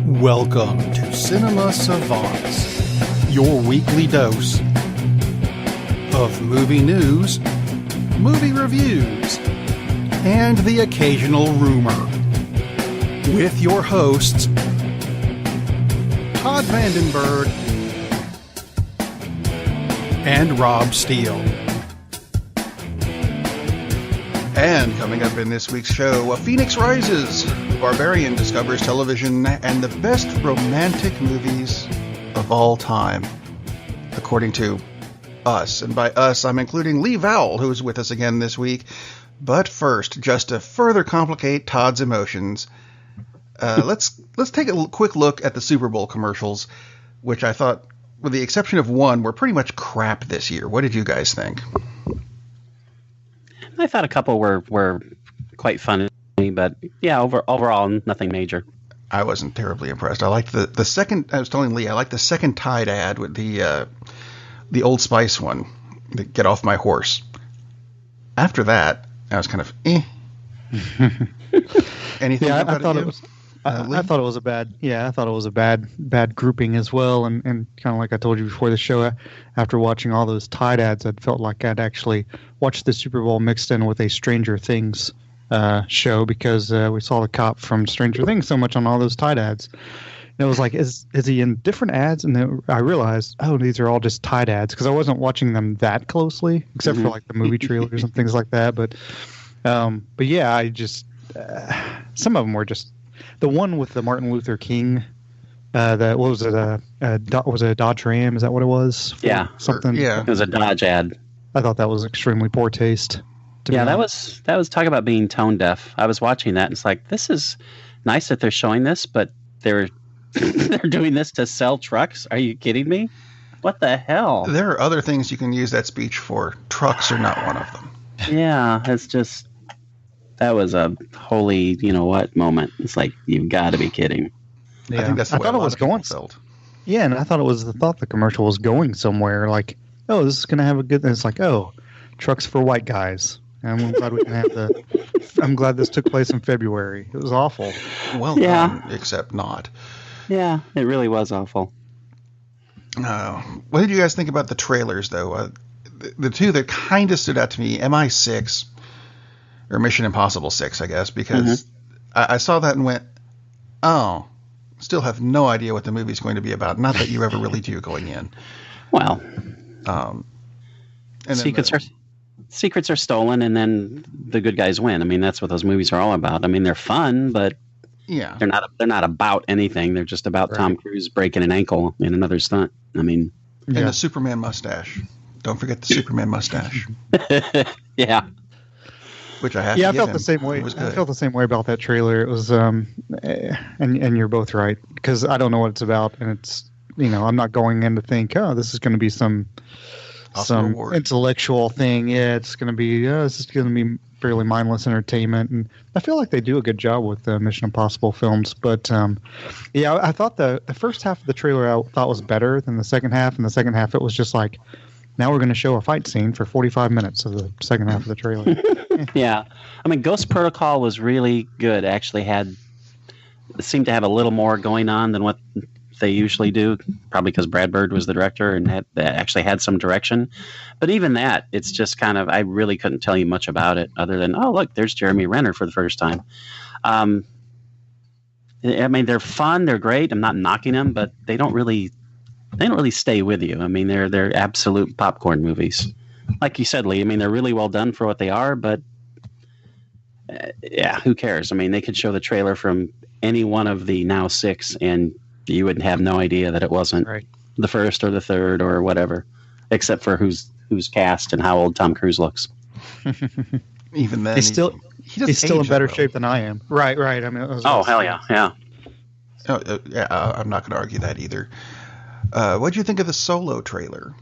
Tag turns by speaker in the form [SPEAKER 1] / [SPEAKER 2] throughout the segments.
[SPEAKER 1] Welcome to Cinema Savants, your weekly dose of movie news, movie reviews, and the occasional rumor. With your hosts, Todd Vandenberg and Rob Steele. And coming up in this week's show, A Phoenix Rises, Barbarian discovers television and the best romantic movies of all time, according to us. And by us, I'm including Lee Vowell, who's with us again this week. But first, just to further complicate Todd's emotions, let's take a quick look at the Super Bowl commercials, which I thought, with the exception of one, were pretty much crap this year. What did you guys think?
[SPEAKER 2] I thought a couple were quite funny, but yeah, overall, nothing major.
[SPEAKER 1] I wasn't terribly impressed. I liked the second. I was telling Lee, I liked the second Tide ad with the Old Spice one, the "Get Off My Horse." After that, I was kind of Anything?
[SPEAKER 3] Yeah,
[SPEAKER 1] about
[SPEAKER 3] I thought it was. I thought it was a bad. Yeah, I thought it was a bad grouping as well. And kind of like I told you before the show, after watching all those Tide ads, I felt like I'd actually watched the Super Bowl mixed in with a Stranger Things show, because we saw the cop from Stranger Things so much on all those Tide ads. And it was like, is he in different ads? And then I realized, oh, these are all just Tide ads, because I wasn't watching them that closely, except for like the movie trailers and things like that. But yeah, I just some of them were just. The one with the Martin Luther King, what was it? Was it a Dodge Ram? Is that what it was?
[SPEAKER 2] Yeah,
[SPEAKER 3] something.
[SPEAKER 1] Yeah,
[SPEAKER 2] it was a Dodge ad.
[SPEAKER 3] I thought that was extremely poor taste.
[SPEAKER 2] Yeah, that was talk about being tone deaf. I was watching that, and it's like, this is nice that they're showing this, but they're doing this to sell trucks. Are you kidding me? What the hell?
[SPEAKER 1] There are other things you can use that speech for. Trucks are not one of them.
[SPEAKER 2] Yeah, it's just. That was a holy, what moment. It's like, you've got to be kidding.
[SPEAKER 1] Yeah. I think that's the way a lot of people felt.
[SPEAKER 3] Yeah, and I thought the commercial was going somewhere. Like, oh, this is going to have a good. And it's like, oh, trucks for white guys. And I'm glad we can have I'm glad this took place in February. It was awful.
[SPEAKER 1] Well, yeah, except not.
[SPEAKER 2] Yeah, it really was awful.
[SPEAKER 1] What did you guys think about the trailers, though? The two that kind of stood out to me, MI6. Or Mission Impossible 6, I guess, because I saw that and went, oh, still have no idea what the movie's going to be about. Not that you ever really do going in.
[SPEAKER 2] Well,
[SPEAKER 1] and
[SPEAKER 2] secrets are stolen, and then the good guys win. I mean, that's what those movies are all about. I mean, they're fun, but
[SPEAKER 1] yeah,
[SPEAKER 2] they're not about anything. They're just about Tom Cruise breaking an ankle in another stunt. I mean,
[SPEAKER 1] and the Superman mustache. Don't forget the Superman mustache.
[SPEAKER 2] Yeah.
[SPEAKER 1] Which I have to give
[SPEAKER 3] felt
[SPEAKER 1] him.
[SPEAKER 3] the same way.
[SPEAKER 1] I
[SPEAKER 3] felt the same way about that trailer. It was, and you're both right, because I don't know what it's about, and it's, I'm not going in to think, oh, this is going to be some intellectual thing. Yeah, it's going to be, this is going to be fairly mindless entertainment, and I feel like they do a good job with the Mission Impossible films. But I thought the first half of the trailer I thought was better than the second half, and the second half it was just like, now we're going to show a fight scene for 45 minutes of the second half of the trailer.
[SPEAKER 2] Yeah. I mean, Ghost Protocol was really good. Actually seemed to have a little more going on than what they usually do, probably because Brad Bird was the director and actually had some direction. But even that, it's just kind of, I really couldn't tell you much about it other than, oh, look, there's Jeremy Renner for the first time. I mean, they're fun. They're great. I'm not knocking them, but they don't really stay with you. I mean, they're absolute popcorn movies. Like you said, Lee, I mean, they're really well done for what they are, but who cares? I mean, they could show the trailer from any one of the now 6 and you would have no idea that it wasn't the first or the third or whatever, except for who's cast and how old Tom Cruise looks.
[SPEAKER 1] Even then,
[SPEAKER 3] he's still in better shape than I am. Right. I mean,
[SPEAKER 2] hell yeah.
[SPEAKER 1] I'm not going to argue that either. What did you think of the Solo trailer?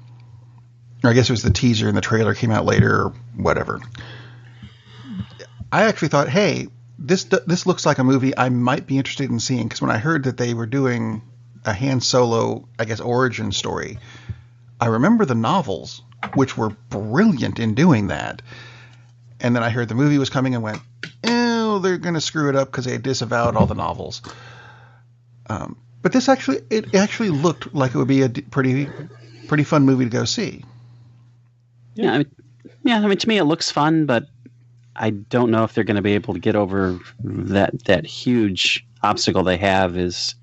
[SPEAKER 1] Or I guess it was the teaser and the trailer came out later or whatever. I actually thought, hey, this looks like a movie I might be interested in seeing, because when I heard that they were doing a Han Solo, I guess, origin story, I remember the novels, which were brilliant in doing that. And then I heard the movie was coming and went, oh, they're going to screw it up because they disavowed all the novels. But this actually looked like it would be a pretty fun movie to go see.
[SPEAKER 2] Yeah, I mean, to me it looks fun, but I don't know if they're going to be able to get over that huge obstacle they have is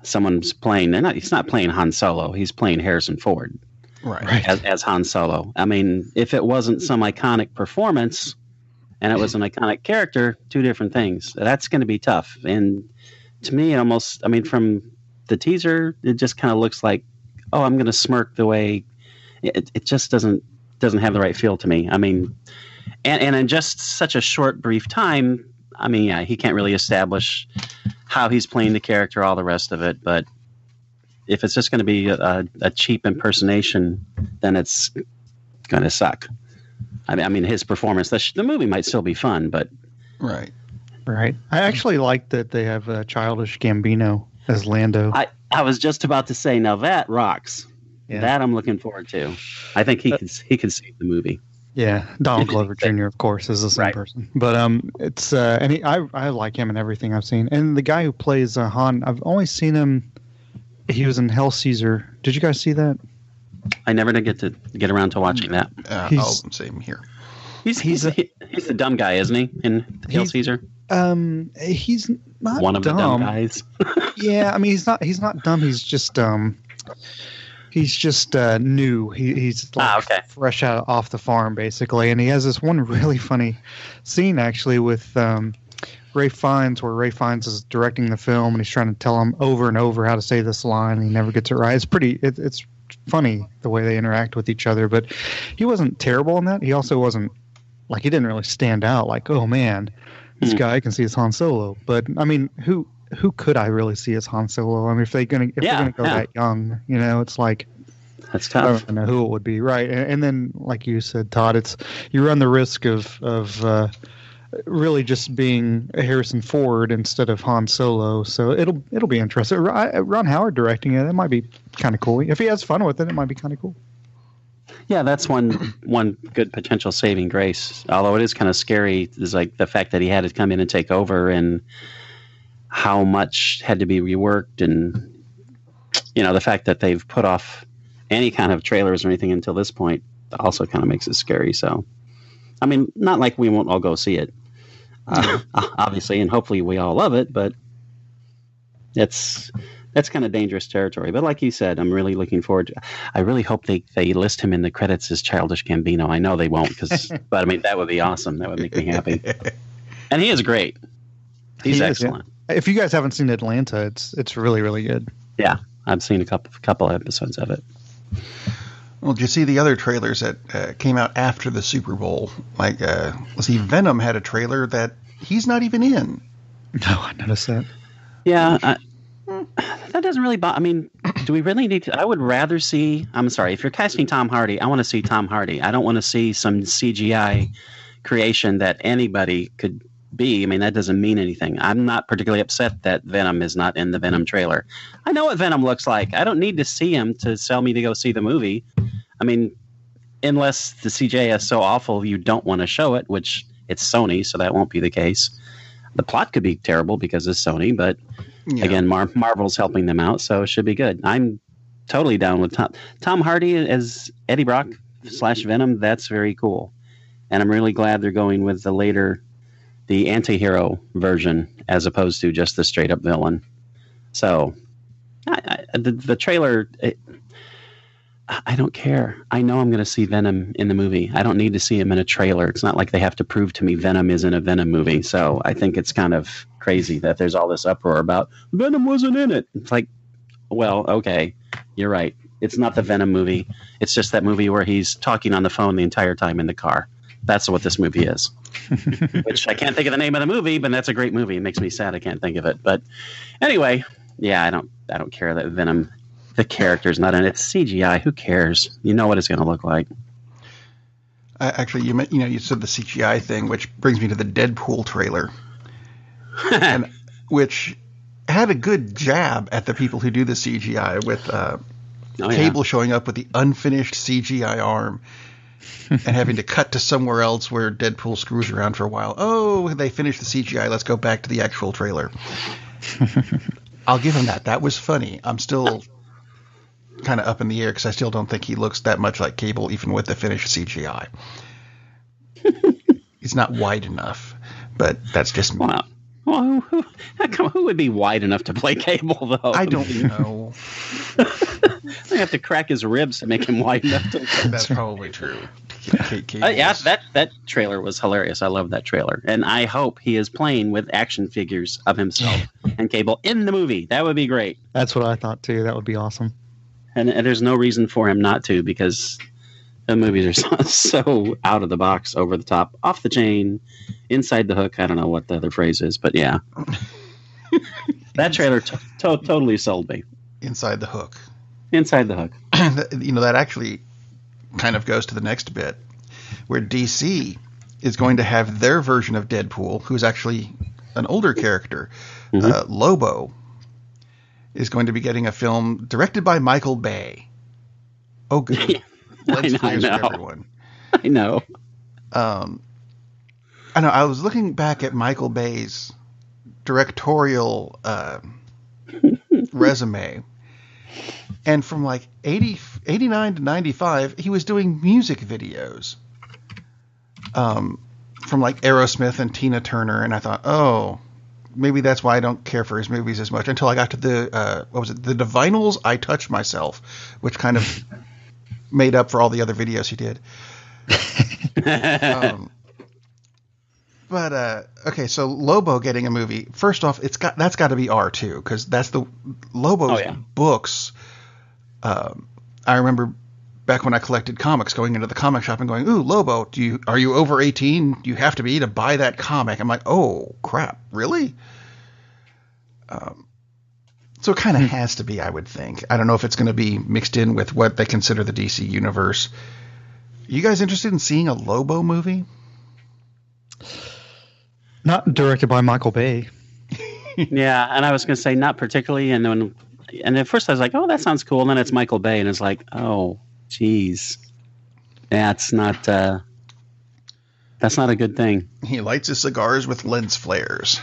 [SPEAKER 2] someone's playing. He's not playing Han Solo. He's playing Harrison Ford,
[SPEAKER 1] right?
[SPEAKER 2] As Han Solo. I mean, if it wasn't some iconic performance and it was an iconic character, two different things. That's going to be tough. And to me, from the teaser, it just kind of looks like, oh, I'm going to smirk the way it just doesn't have the right feel to me. I mean, and in just such a short, brief time, I mean, yeah, he can't really establish how he's playing the character, all the rest of it. But if it's just going to be a cheap impersonation, then it's going to suck. I mean, his performance, the movie might still be fun, but
[SPEAKER 1] right.
[SPEAKER 3] I actually like that they have Childish Gambino as Lando.
[SPEAKER 2] I was just about to say, now that rocks. Yeah. That I'm looking forward to. I think he can save the movie.
[SPEAKER 3] Yeah, Donald Glover Jr. of course is the same person, but it's and I like him in everything I've seen. And the guy who plays Han, I've only seen him. He was in Hell Caesar. Did you guys see that?
[SPEAKER 2] I never did get around to watching that.
[SPEAKER 1] Same here.
[SPEAKER 2] He's the dumb guy, isn't he? In Hell Caesar.
[SPEAKER 3] He's not
[SPEAKER 2] one of
[SPEAKER 3] dumb.
[SPEAKER 2] The dumb guys.
[SPEAKER 3] Yeah, I mean he's not dumb. He's just new. He's like fresh off the farm, basically. And he has this one really funny scene, actually, with Ray Fiennes, where Ray Fiennes is directing the film, and he's trying to tell him over and over how to say this line, and he never gets it right. It's funny the way they interact with each other, but he wasn't terrible in that. He also wasn't, he didn't really stand out, like, oh, man, this guy I can see as Han Solo. But, I mean, who could I really see as Han Solo? I mean, if they're gonna go that young, it's like
[SPEAKER 2] that's tough.
[SPEAKER 3] I don't know who it would be, right? And then, like you said, Todd, you run the risk of really just being Harrison Ford instead of Han Solo. So it'll be interesting. Ron Howard directing it might be kind of cool. If he has fun with it might be kind of cool.
[SPEAKER 2] Yeah, that's one good potential saving grace. Although it is kind of scary, is like the fact that he had to come in and take over and how much had to be reworked, and the fact that they've put off any kind of trailers or anything until this point also kind of makes it scary. So, I mean, not like we won't all go see it, obviously, and hopefully we all love it, but that's kind of dangerous territory. But like you said, I'm really looking forward. I really hope they list him in the credits as Childish Gambino. I know they won't, but I mean, that would be awesome. That would make me happy. And he is great. He's excellent.
[SPEAKER 3] Yeah. If you guys haven't seen Atlanta, it's really, really good.
[SPEAKER 2] Yeah, I've seen a couple episodes of it.
[SPEAKER 1] Well, did you see the other trailers that came out after the Super Bowl? Let's see, Venom had a trailer that he's not even in.
[SPEAKER 3] No, I noticed that.
[SPEAKER 2] Yeah, that doesn't really bother. I mean, do we really need to? I would rather see. I'm sorry, if you're casting Tom Hardy, I want to see Tom Hardy. I don't want to see some CGI creation that anybody could be. I mean, that doesn't mean anything. I'm not particularly upset that Venom is not in the Venom trailer. I know what Venom looks like. I don't need to see him to sell me to go see the movie. I mean, unless the CGI is so awful you don't want to show it, which it's Sony, so that won't be the case. The plot could be terrible because it's Sony, but again, Marvel's helping them out, so it should be good. I'm totally down with Tom Hardy as Eddie Brock / Venom. That's very cool. And I'm really glad they're going with the anti-hero version as opposed to just the straight up villain. So the trailer, I don't care. I know I'm going to see Venom in the movie. I don't need to see him in a trailer. It's not like they have to prove to me Venom is in a Venom movie. So I think it's kind of crazy that there's all this uproar about Venom wasn't in it. It's like, well, okay, you're right. It's not the Venom movie. It's just that movie where he's talking on the phone the entire time in the car. That's what this movie is. Which I can't think of the name of the movie, but that's a great movie. It makes me sad I can't think of it. But anyway, yeah, I don't care that Venom, the character's not in it. It's CGI. Who cares? You know what it's going to look like.
[SPEAKER 1] Actually, you said the CGI thing, which brings me to the Deadpool trailer, which had a good jab at the people who do the CGI with Cable showing up with the unfinished CGI arm. and having to cut to somewhere else where Deadpool screws around for a while. Oh, they finished the CGI. Let's go back to the actual trailer. I'll give him that. That was funny. I'm still kind of up in the air because I still don't think he looks that much like Cable, even with the finished CGI. He's not wide enough, but that's just me.
[SPEAKER 2] Wow. Well, who would be wide enough to play Cable, though?
[SPEAKER 1] I don't know.
[SPEAKER 2] They have to crack his ribs to make him wide enough to.
[SPEAKER 1] That's probably true.
[SPEAKER 2] Yeah, that trailer was hilarious. I love that trailer, and I hope he is playing with action figures of himself and Cable in the movie. That would be great.
[SPEAKER 3] That's what I thought too. That would be awesome.
[SPEAKER 2] And there's no reason for him not to, because the movies are so out of the box, over the top, off the chain, inside the hook. I don't know what the other phrase is, but yeah. That trailer totally sold me.
[SPEAKER 1] Inside the hook.
[SPEAKER 2] Inside the hook.
[SPEAKER 1] That actually kind of goes to the next bit, where DC is going to have their version of Deadpool, who's actually an older character. Mm-hmm. Lobo is going to be getting a film directed by Michael Bay. Oh, good. Lens flares for everyone.
[SPEAKER 2] I know.
[SPEAKER 1] I know. I was looking back at Michael Bay's directorial resume, and from like 89 to 95, he was doing music videos from like Aerosmith and Tina Turner, and I thought, oh, maybe that's why I don't care for his movies as much, until I got to the the Divinals I Touch Myself, which kind of made up for all the other videos he did. Okay, so Lobo getting a movie. First off, that's got to be R2, because that's the Lobo's books. I remember back when I collected comics, going into the comic shop and going, "Ooh, Lobo, are you over 18? You have to be to buy that comic." I'm like, "Oh crap, really?" So it kind of has to be, I would think. I don't know if it's going to be mixed in with what they consider the DC universe. You guys interested in seeing a Lobo movie?
[SPEAKER 3] Not directed by Michael Bay.
[SPEAKER 2] Yeah, and I was going to say not particularly. And at first I was like, "Oh, that sounds cool." And then it's Michael Bay, and it's like, "Oh, geez, that's not a good thing."
[SPEAKER 1] He lights his cigars with lens flares.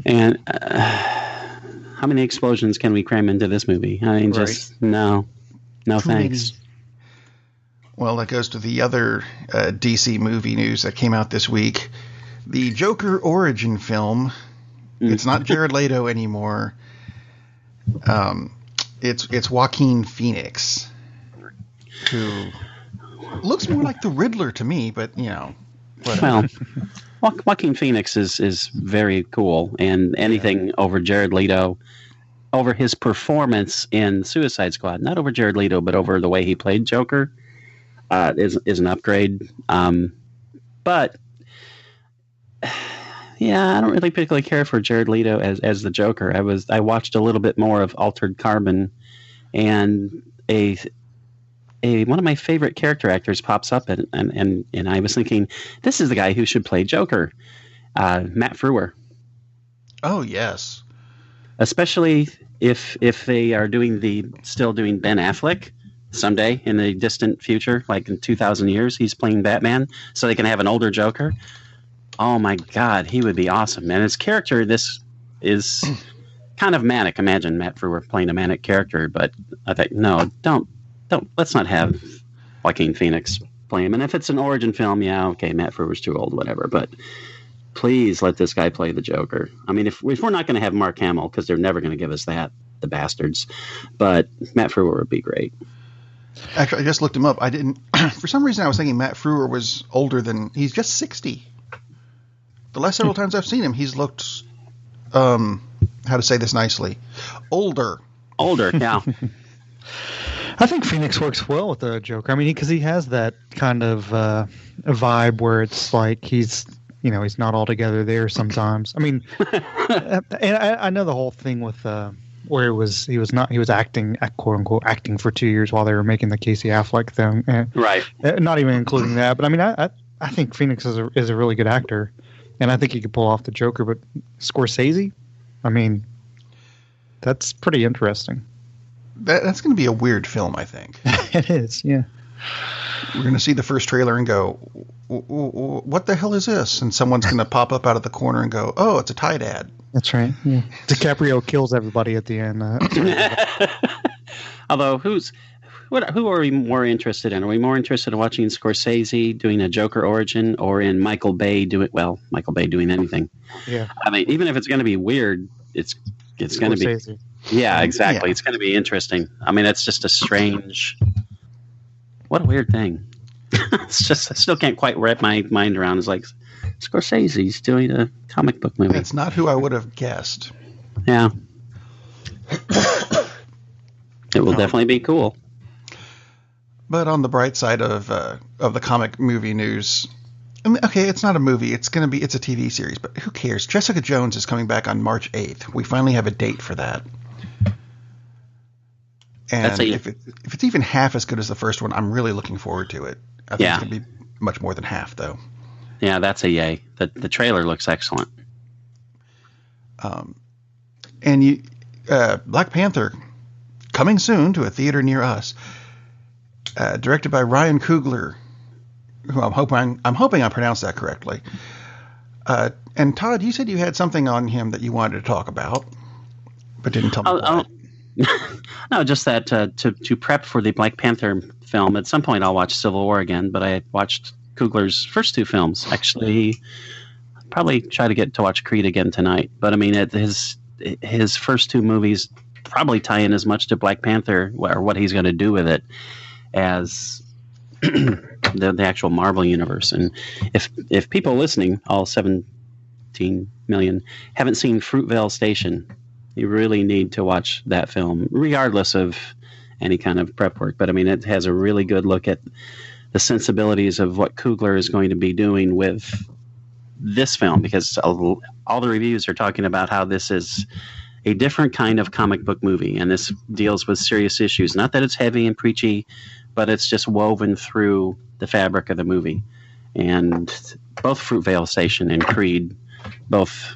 [SPEAKER 2] And how many explosions can we cram into this movie? I mean, just no thanks.
[SPEAKER 1] Well, that goes to the other DC movie news that came out this week. The Joker origin film. It's not Jared Leto anymore. It's Joaquin Phoenix, who looks more like the Riddler to me, but whatever.
[SPEAKER 2] Well, Joaquin Phoenix is very cool, and anything over Jared Leto, over his performance in Suicide Squad, not over Jared Leto, but over the way he played Joker, is an upgrade. But yeah, I don't really particularly care for Jared Leto as the Joker. I watched a little bit more of Altered Carbon, and one of my favorite character actors pops up, and I was thinking, this is the guy who should play Joker, Matt Frewer.
[SPEAKER 1] Oh yes,
[SPEAKER 2] especially if they are still doing Ben Affleck someday in the distant future, like in 2,000 years, he's playing Batman, so they can have an older Joker. Oh my God, he would be awesome. And his character, this is kind of manic. Imagine Matt Frewer playing a manic character, but I think no, don't. Let's not have Joaquin Phoenix play him. And if it's an origin film, yeah, okay, Matt Frewer's too old, whatever. But please let this guy play the Joker. I mean, if we're not going to have Mark Hamill, because they're never going to give us that, the bastards. But Matt Frewer would be great.
[SPEAKER 1] Actually, I just looked him up. I didn't. For some reason, I was thinking Matt Frewer was older than. He's just 60. The last several times I've seen him, he's looked. How to say this nicely? Older.
[SPEAKER 2] Older, yeah.
[SPEAKER 3] I think Phoenix works well with the Joker. I mean, because he has that kind of a vibe where it's like he's not altogether there sometimes. I mean, and I know the whole thing with where he was acting, quote unquote, acting for 2 years while they were making the Casey Affleck thing.
[SPEAKER 2] Right.
[SPEAKER 3] Not even including that, but I mean, I think Phoenix is a really good actor, and I think he could pull off the Joker. But Scorsese, I mean, that's pretty interesting.
[SPEAKER 1] That's going to be a weird film, I think.
[SPEAKER 3] It is, yeah.
[SPEAKER 1] We're going to see the first trailer and go, what the hell is this? And someone's going to pop up out of the corner and go, oh, it's a Tide ad.
[SPEAKER 3] That's right. Yeah. DiCaprio kills everybody at the end.
[SPEAKER 2] Although, who are we more interested in? Are we more interested in watching Scorsese doing a Joker origin, or in Michael Bay doing anything?
[SPEAKER 3] Yeah.
[SPEAKER 2] I mean, even if it's going to be weird, it's going to be. Yeah, exactly. Yeah. It's going to be interesting. I mean, it's just a strange. What a weird thing. It's just, I still can't quite wrap my mind around. It's like Scorsese's doing a comic book movie.
[SPEAKER 1] It's not who I would have guessed.
[SPEAKER 2] Yeah. It will definitely be cool.
[SPEAKER 1] But on the bright side of the comic movie news, I mean, okay, it's not a movie. It's a TV series, but who cares? Jessica Jones is coming back on March 8th. We finally have a date for that. And if it's even half as good as the first one, I'm really looking forward to it. I think it's going to be much more than half, though.
[SPEAKER 2] Yeah, that's a yay. The trailer looks excellent.
[SPEAKER 1] And Black Panther, coming soon to a theater near us, directed by Ryan Coogler, who I'm hoping I pronounced that correctly. And Todd, you said you had something on him that you wanted to talk about, but didn't tell me what.
[SPEAKER 2] No, just that to prep for the Black Panther film, at some point I'll watch Civil War again, but I watched Coogler's first two films. Actually, I'll probably try to get to watch Creed again tonight. But I mean, his first two movies probably tie in as much to Black Panther, or what he's going to do with it, as the actual Marvel universe. And if people listening, all 17 million, haven't seen Fruitvale Station, you really need to watch that film, regardless of any kind of prep work. But I mean, it has a really good look at the sensibilities of what Coogler is going to be doing with this film, because all the reviews are talking about how this is a different kind of comic book movie, and this deals with serious issues. Not that it's heavy and preachy, but it's just woven through the fabric of the movie. And both Fruitvale Station and Creed, both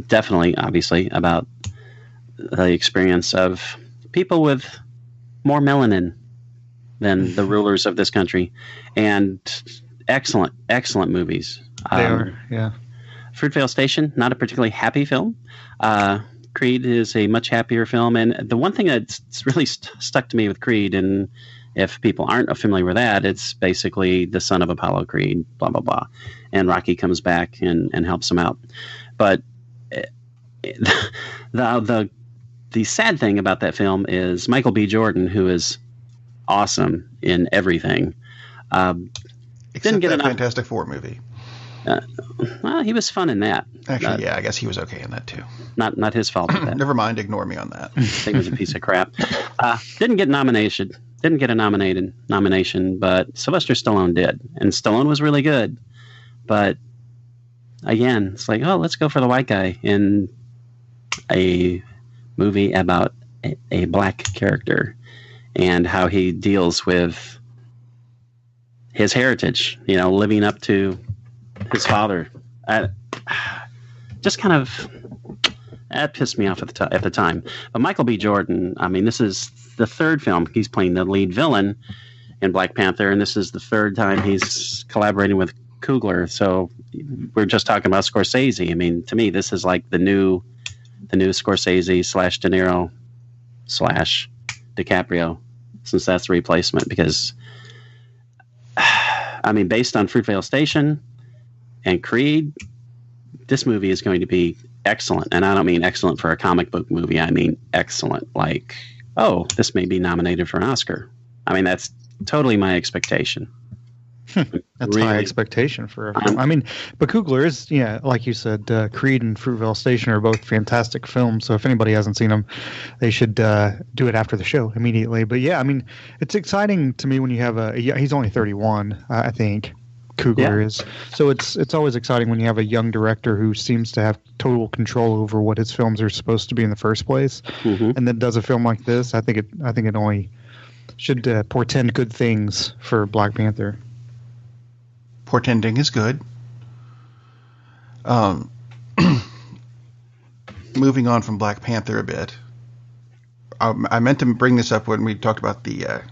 [SPEAKER 2] definitely, obviously, about the experience of people with more melanin than the rulers of this country, and excellent movies.
[SPEAKER 3] They are, yeah.
[SPEAKER 2] Fruitvale Station, not a particularly happy film. Creed is a much happier film, and the one thing that's really stuck to me with Creed, and if people aren't familiar with that, it's basically the son of Apollo Creed, blah blah blah, and Rocky comes back and helps him out. But the sad thing about that film is Michael B. Jordan, who is awesome in everything.
[SPEAKER 1] Except that Fantastic Four movie.
[SPEAKER 2] Well, he was fun in that.
[SPEAKER 1] Actually, yeah, I guess he was okay in that too.
[SPEAKER 2] Not his fault.
[SPEAKER 1] Never mind, ignore me on that.
[SPEAKER 2] I think it was a piece of crap. Didn't get a nomination, but Sylvester Stallone did, and Stallone was really good. But again, it's like, oh, let's go for the white guy in a movie about a black character and how he deals with his heritage, living up to his father. Just kind of, that pissed me off at the time. But Michael B. Jordan, I mean, this is the third film he's playing the lead villain in Black Panther, and this is the third time he's collaborating with Coogler. So we're just talking about Scorsese. I mean, to me, this is like the new Scorsese / De Niro / DiCaprio, since that's the replacement. Because, I mean, based on Fruitvale Station and Creed, this movie is going to be excellent. And I don't mean excellent for a comic book movie. I mean excellent. Like, oh, this may be nominated for an Oscar. I mean, that's totally my expectation.
[SPEAKER 3] That's really high expectation for a film. I mean, but Coogler is, like you said, Creed and Fruitvale Station are both fantastic films. So if anybody hasn't seen them, they should do it after the show immediately. But yeah, I mean, it's exciting to me when you have he's only 31, I think. Coogler is. So it's always exciting when you have a young director who seems to have total control over what his films are supposed to be in the first place, and then does a film like this. I think it only should portend good things for Black Panther.
[SPEAKER 1] Portending is good. Moving on from Black Panther a bit, I meant to bring this up when we talked about the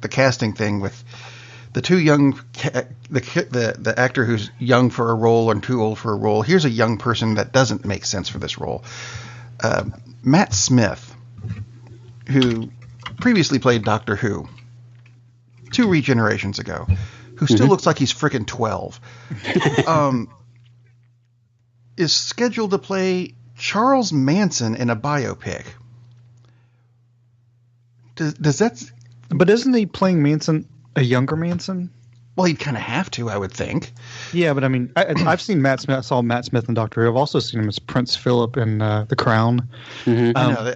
[SPEAKER 1] casting thing with the two young the actor who's young for a role and too old for a role. Here's a young person that doesn't make sense for this role. Matt Smith, who previously played Doctor Who 2 regenerations ago, who still looks like he's frickin' 12, is scheduled to play Charles Manson in a biopic. Does that?
[SPEAKER 3] But isn't he playing Manson, a younger Manson?
[SPEAKER 1] Well, he'd kind of have to, I would think.
[SPEAKER 3] Yeah, but I mean, I've seen Matt Smith. I saw Matt Smith in Doctor Who. I've also seen him as Prince Philip in The Crown.
[SPEAKER 1] I know.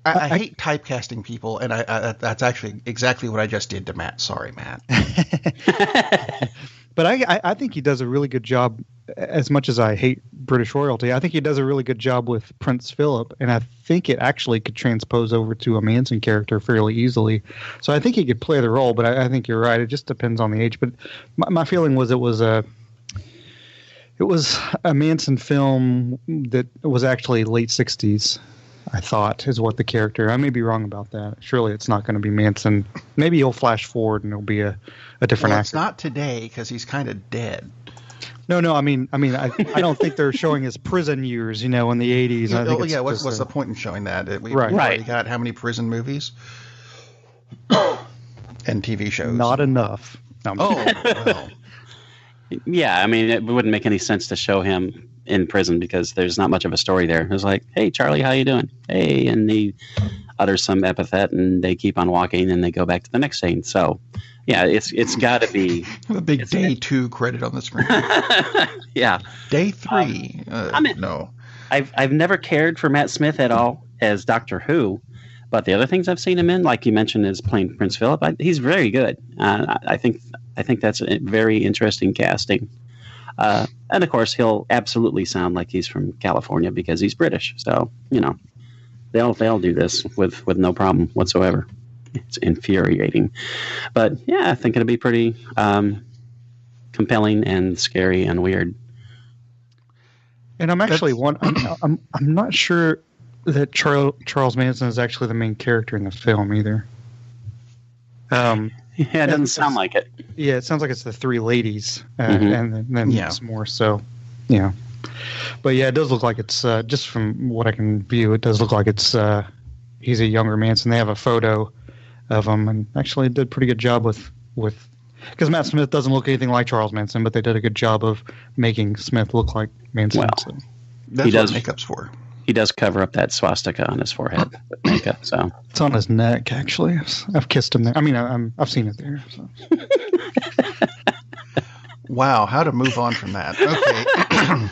[SPEAKER 1] I hate typecasting people, and that's actually exactly what I just did to Matt. Sorry, Matt.
[SPEAKER 3] But I think he does a really good job. As much as I hate British royalty, I think he does a really good job with Prince Philip, and I think it actually could transpose over to a Manson character fairly easily. So I think he could play the role, but I think you're right. It just depends on the age. But my feeling was it was a Manson film that was actually late 60s. I thought is what the character. I may be wrong about that. Surely it's not going to be Manson. Maybe he'll flash forward and it'll be a different actor.
[SPEAKER 1] It's not today because he's kind of dead.
[SPEAKER 3] No. I mean, I don't think they're showing his prison years. In the 80s. I think
[SPEAKER 1] What's the point in showing that? We've
[SPEAKER 3] Right.
[SPEAKER 1] already got how many prison movies and TV shows?
[SPEAKER 3] Not enough. No,
[SPEAKER 1] well.
[SPEAKER 2] Yeah, I mean, it wouldn't make any sense to show him in prison because there's not much of a story there. It's like, hey, Charlie, how you doing? Hey, and he utters some epithet, and they keep on walking, and they go back to the next scene. So, yeah, it's got to be
[SPEAKER 1] a big day 2 credit on the screen.
[SPEAKER 2] Yeah,
[SPEAKER 1] day 3. No,
[SPEAKER 2] I've never cared for Matt Smith at all as Doctor Who, but the other things I've seen him in, like you mentioned, is playing Prince Philip. He's very good. I think that's a very interesting casting. And of course, he'll absolutely sound like he's from California because he's British. So they'll do this with no problem whatsoever. It's infuriating, but yeah, I think it'll be pretty compelling and scary and weird.
[SPEAKER 3] And I'm actually I'm not sure that Charles Manson is actually the main character in the film either.
[SPEAKER 2] Yeah, it doesn't sound like it.
[SPEAKER 3] Yeah, it sounds like it's the 3 ladies, and then some more. So, yeah. But yeah, it does look like it's just from what I can view, it does look like it's he's a younger Manson. They have a photo of him, and actually did a pretty good job with because Matt Smith doesn't look anything like Charles Manson, but they did a good job of making Smith look like Manson.
[SPEAKER 2] Well,
[SPEAKER 3] so.
[SPEAKER 1] That's what makeup's for.
[SPEAKER 2] He does cover up that swastika on his forehead with makeup, so
[SPEAKER 3] it's on his neck. Actually, I've kissed him there. I mean, I've seen it there. So.
[SPEAKER 1] Wow, how to move on from that? Okay.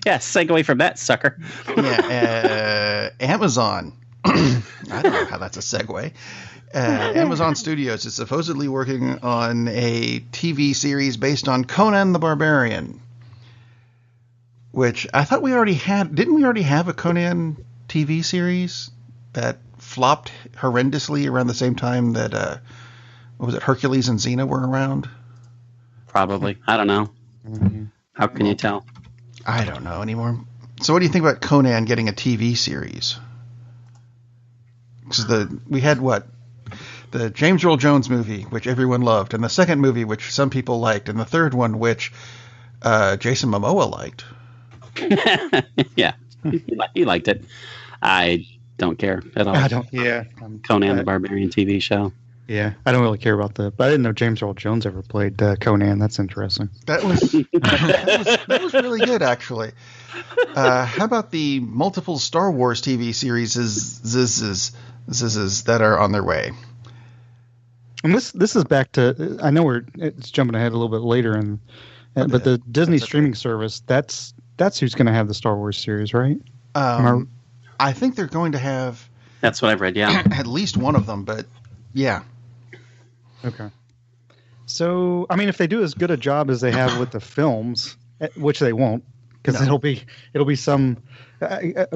[SPEAKER 2] Yeah, segue from that sucker.
[SPEAKER 1] Yeah, Amazon. I don't know how that's a segue. Amazon Studios is supposedly working on a TV series based on Conan the Barbarian. Which I thought we already had. Didn't we already have a Conan TV series that flopped horrendously around the same time that what was it, Hercules and Xena were around?
[SPEAKER 2] Probably. I don't know. How can you tell?
[SPEAKER 1] I don't know anymore. So what do you think about Conan getting a TV series? Because we had the James Earl Jones movie, which everyone loved, and the second movie, which some people liked, and the third one, which Jason Momoa liked.
[SPEAKER 2] Yeah, he liked it. I don't care at all.
[SPEAKER 3] I don't. Yeah,
[SPEAKER 2] Conan the Barbarian TV show.
[SPEAKER 3] Yeah, I don't really care about but I didn't know James Earl Jones ever played Conan. That's interesting.
[SPEAKER 1] That was really good, actually. How about the multiple Star Wars TV series that are on their way?
[SPEAKER 3] And this is back to. I know it's jumping ahead a little bit later, but the Disney streaming service that's who's going to have the Star Wars series, right?
[SPEAKER 1] I think they're going to have.
[SPEAKER 2] That's what I've read. Yeah,
[SPEAKER 1] at least one of them, but yeah.
[SPEAKER 3] Okay. So, I mean, if they do as good a job as they have with the films, which they won't, because it'll be some.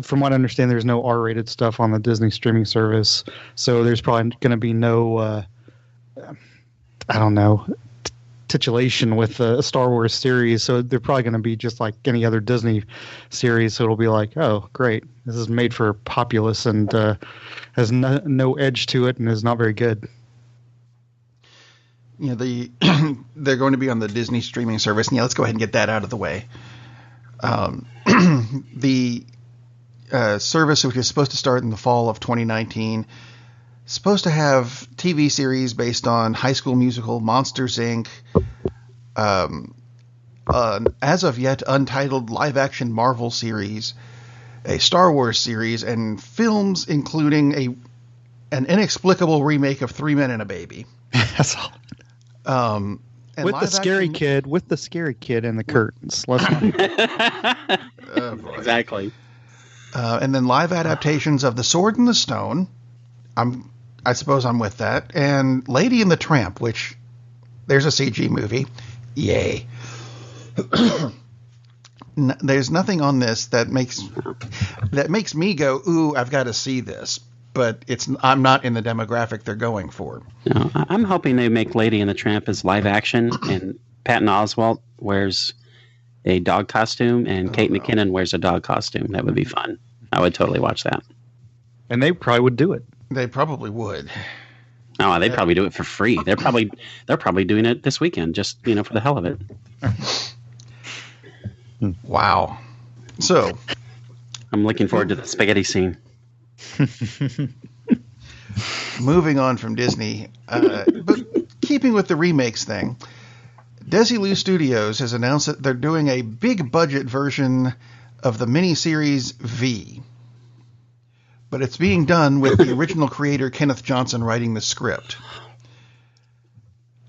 [SPEAKER 3] From what I understand, there's no R-rated stuff on the Disney streaming service, so there's probably going to be no. I don't know. Titulation with a Star Wars series, so they're probably going to be just like any other Disney series. So it'll be like, oh, great, this is made for populace and has no edge to it and is not very good.
[SPEAKER 1] they're going to be on the Disney streaming service. And let's go ahead and get that out of the way. The service, which is supposed to start in the fall of 2019, supposed to have TV series based on High School Musical, Monsters, Inc., as of yet untitled live-action Marvel series, a Star Wars series, and films including an inexplicable remake of Three Men and a Baby.
[SPEAKER 3] That's all. With the scary kid in the curtains. Let's not.
[SPEAKER 2] Exactly.
[SPEAKER 1] And then live adaptations of The Sword and the Stone. I suppose I'm with that. And Lady and the Tramp, which there's a CG movie. Yay. There's nothing on this that makes me go, ooh, I've got to see this. But I'm not in the demographic they're going for.
[SPEAKER 2] No, I'm hoping they make Lady and the Tramp as live action, and Patton Oswalt wears a dog costume, and Kate McKinnon wears a dog costume. That would be fun. I would totally watch that.
[SPEAKER 3] And they probably would do it.
[SPEAKER 1] They probably would.
[SPEAKER 2] Oh, they'd probably do it for free. They're probably doing it this weekend, just for the hell of it.
[SPEAKER 1] Wow. So,
[SPEAKER 2] I'm looking forward to the spaghetti scene.
[SPEAKER 1] Moving on from Disney, but keeping with the remakes thing, Desilu Studios has announced that they're doing a big budget version of the miniseries V. But it's being done with the original creator Kenneth Johnson writing the script.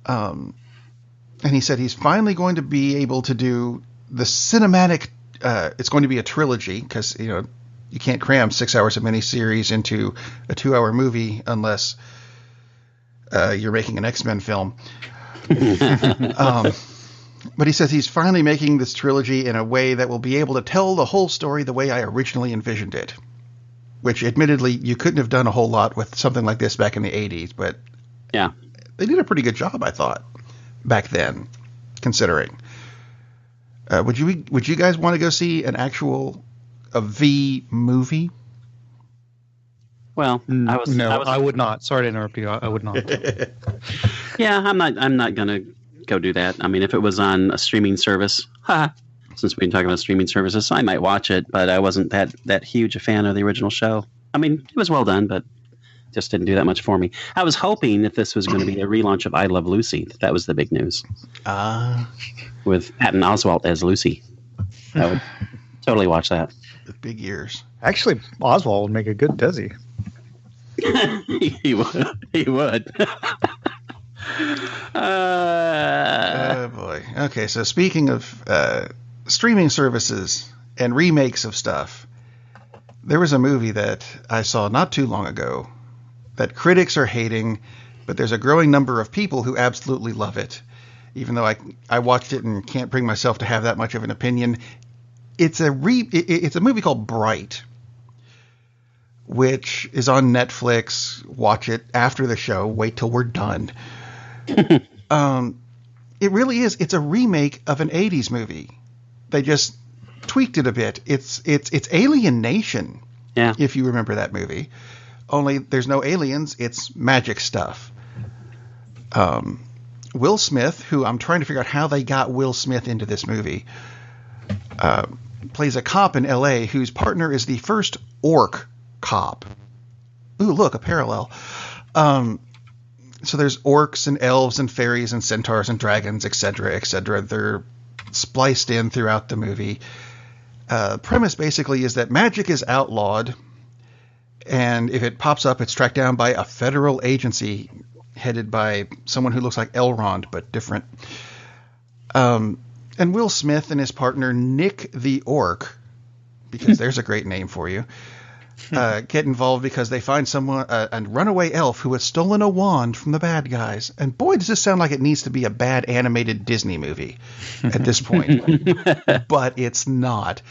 [SPEAKER 1] And he said he's finally going to be able to do the cinematic. It's going to be a trilogy because you can't cram 6 hours of miniseries into a 2-hour movie unless you're making an X-Men film. But he says he's finally making this trilogy in a way that will be able to tell the whole story the way I originally envisioned it. Which, admittedly, you couldn't have done a whole lot with something like this back in the 80s. But
[SPEAKER 2] yeah,
[SPEAKER 1] they did a pretty good job, I thought, back then, considering. Would you guys want to go see a V movie?
[SPEAKER 2] Well,
[SPEAKER 3] I would not. Sorry to interrupt you. I would not.
[SPEAKER 2] Yeah, I'm not gonna go do that. I mean, if it was on a streaming service, since we've been talking about streaming services, I might watch it. But I wasn't that huge a fan of the original show. I mean, it was well done, but just didn't do that much for me. I was hoping that this was going to be a relaunch of I Love Lucy. That was the big news. With Patton Oswalt as Lucy. I would totally watch that.
[SPEAKER 1] With big ears.
[SPEAKER 3] Actually, Oswald would make a good Desi.
[SPEAKER 2] He would. He would.
[SPEAKER 1] Oh, boy. Okay, so speaking of streaming services and remakes of stuff, there was a movie that I saw not too long ago that critics are hating, but there's a growing number of people who absolutely love it. Even though I watched it and can't bring myself to have that much of an opinion. It's a movie called Bright, which is on Netflix. Watch it after the show. Wait till we're done. It really is. It's a remake of an 80s movie. They just tweaked it a bit. It's Alien Nation.
[SPEAKER 2] Yeah.
[SPEAKER 1] If you remember that movie. Only there's no aliens. It's magic stuff. Will Smith, who I'm trying to figure out how they got Will Smith into this movie, plays a cop in L.A. whose partner is the first orc cop. Ooh, look, a parallel. So there's orcs and elves and fairies and centaurs and dragons, etc., etc. They're spliced in throughout the movie. Premise basically is that magic is outlawed, and if it pops up, it's tracked down by a federal agency headed by someone who looks like Elrond, but different. And Will Smith and his partner, Nick the Orc, because there's a great name for you, get involved because they find someone, a runaway elf who has stolen a wand from the bad guys. And boy, does this sound like it needs to be a bad animated Disney movie at this point. But it's not.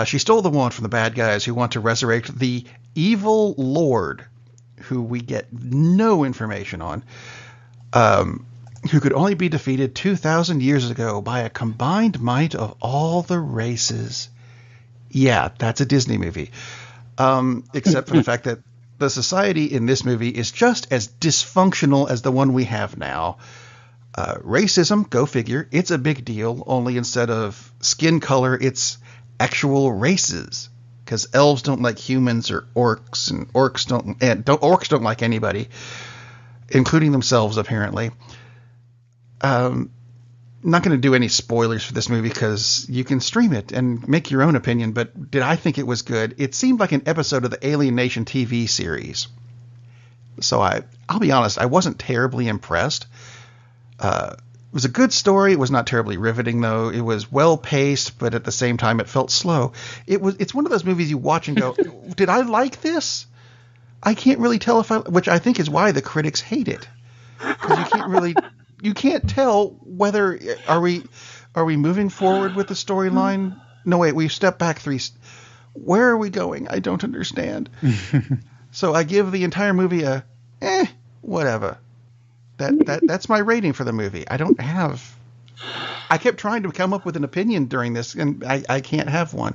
[SPEAKER 1] She stole the wand from the bad guys who want to resurrect the evil lord, who we get no information on, who could only be defeated 2,000 years ago by a combined might of all the races. Yeah, that's a Disney movie. Except for the fact that the society in this movie is just as dysfunctional as the one we have now. Racism, go figure, it's a big deal, only instead of skin color, it's actual races. Because elves don't like humans or orcs, and orcs don't like anybody, including themselves, apparently. I'm not going to do any spoilers for this movie because you can stream it and make your own opinion, but did I think it was good? It seemed like an episode of the Alien Nation TV series. So I'll be honest, I wasn't terribly impressed. It was a good story. It was not terribly riveting, though. It was well-paced, but at the same time, it felt slow. It's one of those movies you watch and go, did I like this? I can't really tell which I think is why the critics hate it. Because you can't tell whether, are we moving forward with the storyline? No, wait, we've stepped back where are we going? I don't understand. So I give the entire movie a, whatever. That's my rating for the movie. I kept trying to come up with an opinion during this, and I can't have one.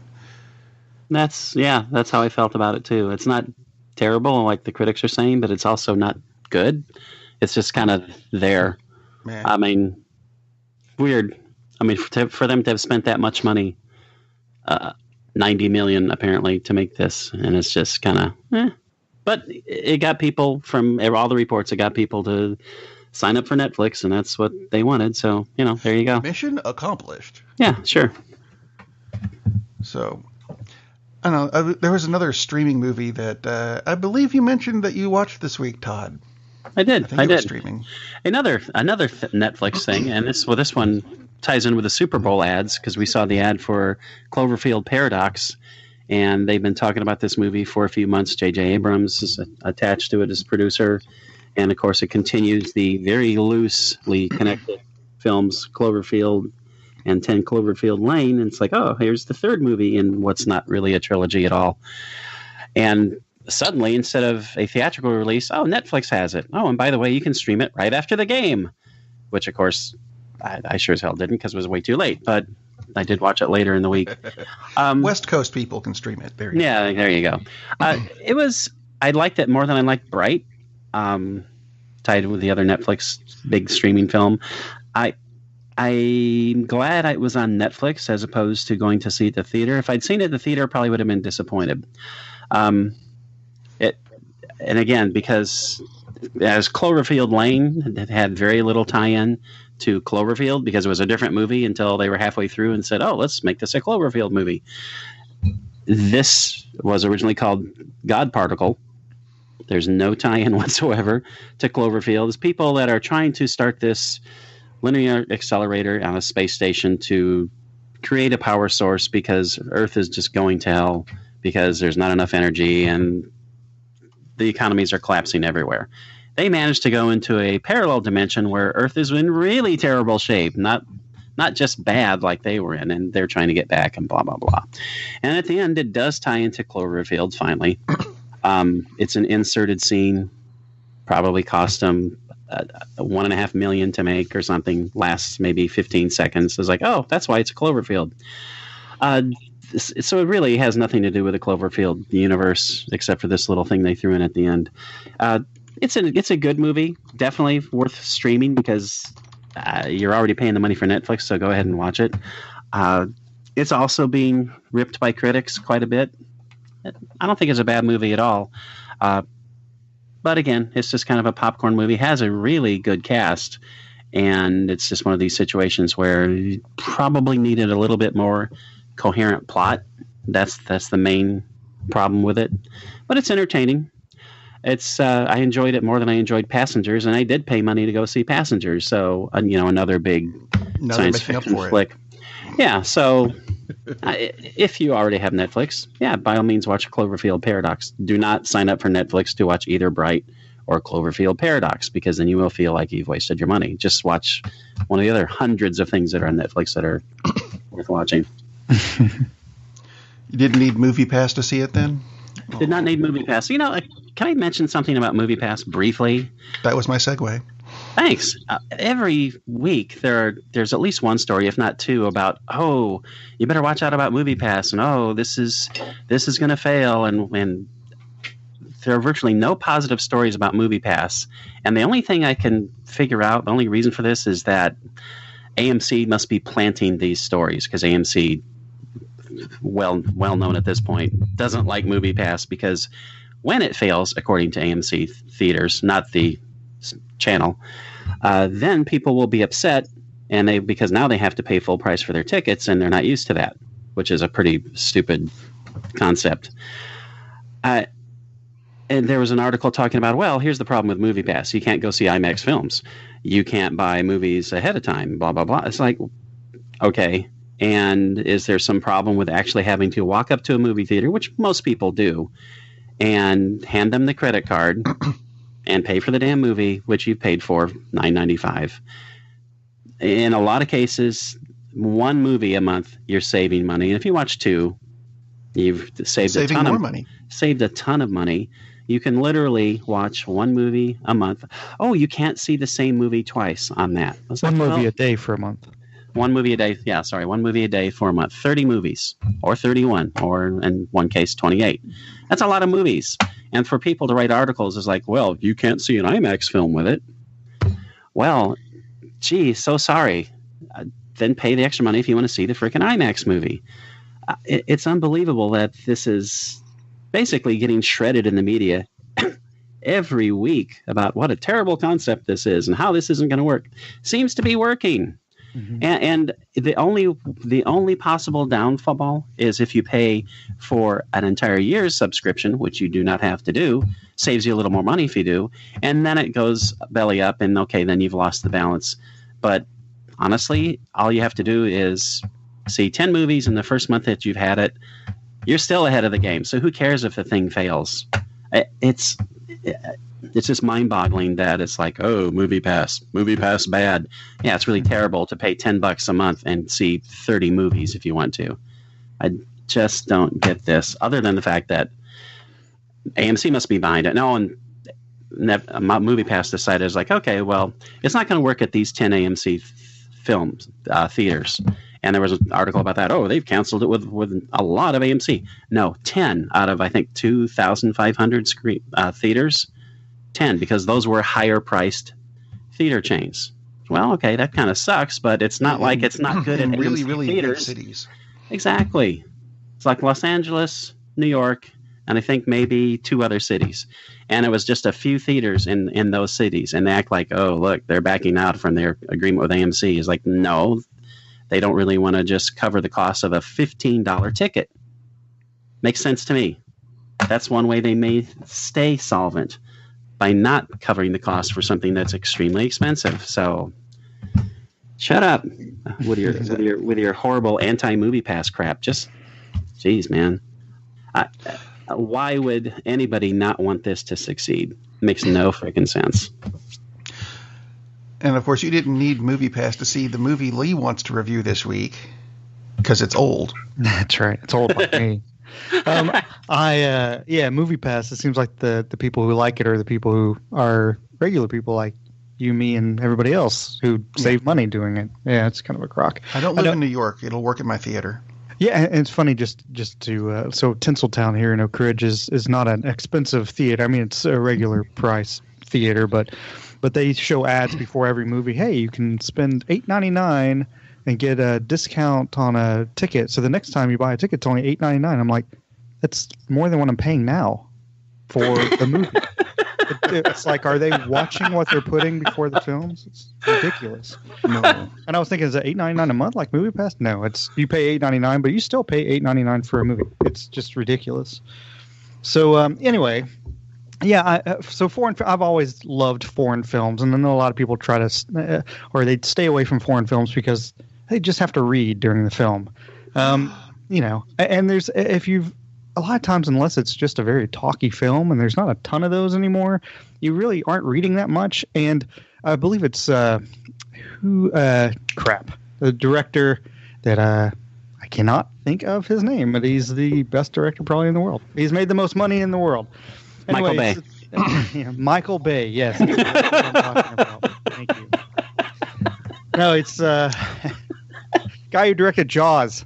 [SPEAKER 2] That's how I felt about it too. It's not terrible like the critics are saying, but it's also not good. It's just kind of there.
[SPEAKER 1] Man.
[SPEAKER 2] I mean, weird. I mean, for them to have spent that much money, $90 million apparently to make this, and it's just kind of, But it got people, from all the reports, it got people to sign up for Netflix, and that's what they wanted. So, there you go.
[SPEAKER 1] Mission accomplished.
[SPEAKER 2] Yeah, sure.
[SPEAKER 1] So, I don't know. There was another streaming movie that I believe you mentioned that you watched this week, Todd.
[SPEAKER 2] I did.
[SPEAKER 1] I did. Streaming.
[SPEAKER 2] Another Netflix thing, and this one ties in with the Super Bowl ads, because we saw the ad for Cloverfield Paradox. And they've been talking about this movie for a few months. J.J. Abrams is attached to it as producer. And, of course, it continues the very loosely connected films Cloverfield and 10 Cloverfield Lane. And it's like, oh, here's the third movie in what's not really a trilogy at all. And suddenly, instead of a theatrical release, Netflix has it. Oh, and by the way, you can stream it right after the game. Which, of course, I sure as hell didn't because it was way too late. But I did watch it later in the week.
[SPEAKER 1] West Coast people can stream it. There
[SPEAKER 2] you go. I liked it more than I liked Bright, tied with the other Netflix big streaming film. I'm glad it was on Netflix as opposed to going to see it at the theater. If I'd seen it at the theater, I probably would have been disappointed. And again, because as Cloverfield Lane, it had very little tie-in to Cloverfield because it was a different movie until they were halfway through and said, let's make this a Cloverfield movie. This was originally called God Particle. There's no tie-in whatsoever to Cloverfield. It's people that are trying to start this linear accelerator on a space station to create a power source because Earth is just going to hell because there's not enough energy and the economies are collapsing everywhere. They managed to go into a parallel dimension where Earth is in really terrible shape, not just bad like they were in, and they're trying to get back and blah, blah, blah. And at the end, it does tie into Cloverfield, finally. It's an inserted scene, probably cost them $1.5 million to make or something, lasts maybe 15 seconds. It's like, that's why it's a Cloverfield. So it really has nothing to do with the Cloverfield universe, except for this little thing they threw in at the end. It's a good movie, definitely worth streaming because you're already paying the money for Netflix, so go ahead and watch it. It's also being ripped by critics quite a bit. I don't think it's a bad movie at all. But again, it's just kind of a popcorn movie. It has a really good cast, and it's just one of these situations where you probably needed a little bit more coherent plot. That's the main problem with it. But it's entertaining. It's I enjoyed it more than I enjoyed Passengers, and I did pay money to go see Passengers. So another big science fiction flick. Yeah. So if you already have Netflix, by all means watch Cloverfield Paradox. Do not sign up for Netflix to watch either Bright or Cloverfield Paradox because then you will feel like you've wasted your money. Just watch one of the other hundreds of things that are on Netflix that are worth watching.
[SPEAKER 1] You didn't need MoviePass to see it then?
[SPEAKER 2] Did not need MoviePass. Can I mention something about MoviePass briefly? That
[SPEAKER 1] was my segue.
[SPEAKER 2] Thanks. Every week there's at least one story, if not two, about you better watch out about MoviePass, and this is going to fail, and there are virtually no positive stories about MoviePass, and the only thing I can figure out, the only reason for this is that AMC must be planting these stories, because AMC, well known at this point, doesn't like MoviePass, because when it fails, according to AMC theaters, not the channel, then people will be upset, and because now they have to pay full price for their tickets, and they're not used to that, which is a pretty stupid concept. And there was an article talking about, well, here's the problem with MoviePass. You can't go see IMAX films. You can't buy movies ahead of time, blah, blah, blah. It's like, okay. And is there some problem with actually having to walk up to a movie theater, which most people do, and hand them the credit card and pay for the damn movie, which you've paid for, $9.95. In a lot of cases, one movie a month, you're saving money. And if you watch two, you've saved a ton of money. Saved a ton of money. You can literally watch one movie a month. Oh, you can't see the same movie twice on that.
[SPEAKER 3] One movie a day for a month.
[SPEAKER 2] One movie a day. Yeah, sorry. One movie a day for a month. 30 movies, or 31, or in one case, 28. That's a lot of movies. And for people to write articles is like, well, you can't see an IMAX film with it. Well, gee, so sorry. Then pay the extra money if you want to see the freaking IMAX movie. It's unbelievable that this is basically getting shredded in the media every week about what a terrible concept this is and how this isn't going to work. Seems to be working. Mm-hmm. And the only possible downfall is if you pay for an entire year's subscription, which you do not have to do, saves you a little more money if you do, and then it goes belly up, and okay, then you've lost the balance. But honestly, all you have to do is see 10 movies in the first month that you've had it. You're still ahead of the game. So who cares if the thing fails? It's just mind-boggling that it's like, oh, MoviePass bad. Yeah, it's really terrible to pay $10 a month and see 30 movies if you want to. I just don't get this, other than the fact that AMC must be behind it. No, and MoviePass decided, is like, okay, well, it's not going to work at these 10 AMC films theaters. And there was an article about that. Oh, they've canceled it with a lot of AMC. No, 10 out of, I think, 2,500 theaters. 10, because those were higher priced theater chains. Well, okay, that kind of sucks, but it's not like it's not good in
[SPEAKER 1] really,
[SPEAKER 2] AMC
[SPEAKER 1] really
[SPEAKER 2] theaters.
[SPEAKER 1] big cities.
[SPEAKER 2] Exactly. It's like Los Angeles, New York, and I think maybe 2 other cities. And it was just a few theaters in those cities. And they act like, oh, look, they're backing out from their agreement with AMC. It's like, no, they don't really want to just cover the cost of a $15 ticket. Makes sense to me. That's one way they may stay solvent, by not covering the cost for something that's extremely expensive. So shut up with your horrible anti-MoviePass crap. Just, geez, man. Why would anybody not want this to succeed? Makes no freaking sense.
[SPEAKER 1] And of course, you didn't need MoviePass to see the movie Lee wants to review this week, because it's old.
[SPEAKER 3] That's right. It's old like me. MoviePass. It seems like the people who like it are the people who are regular people like you, me, and everybody else who save money doing it. Yeah, it's kind of a crock.
[SPEAKER 1] I don't live in New York. It'll work at my theater.
[SPEAKER 3] Yeah, and it's funny just to so Tinseltown here in Oak Ridge is not an expensive theater. I mean, it's a regular price theater, but they show ads before every movie. Hey, you can spend $8.99 and get a discount on a ticket. So the next time you buy a ticket, it's only $8.99. I'm like, that's more than what I'm paying now for the movie. It's like, are they watching what they're putting before the films? It's ridiculous. No. And I was thinking, is it $8.99 a month like MoviePass? No, it's you pay $8.99, but you still pay $8.99 for a movie. It's just ridiculous. So anyway, yeah. So I've always loved foreign films, and I know a lot of people try to, or they stay away from foreign films because they just have to read during the film. And there's a lot of times, unless it's just a very talky film, and there's not a ton of those anymore, you really aren't reading that much. And I believe it's the director that I cannot think of his name, but he's the best director probably in the world. He's made the most money in the world.
[SPEAKER 2] Michael Bay.
[SPEAKER 3] Michael Bay, yes. That's what I'm talking about. Thank you. No, it's guy who directed Jaws.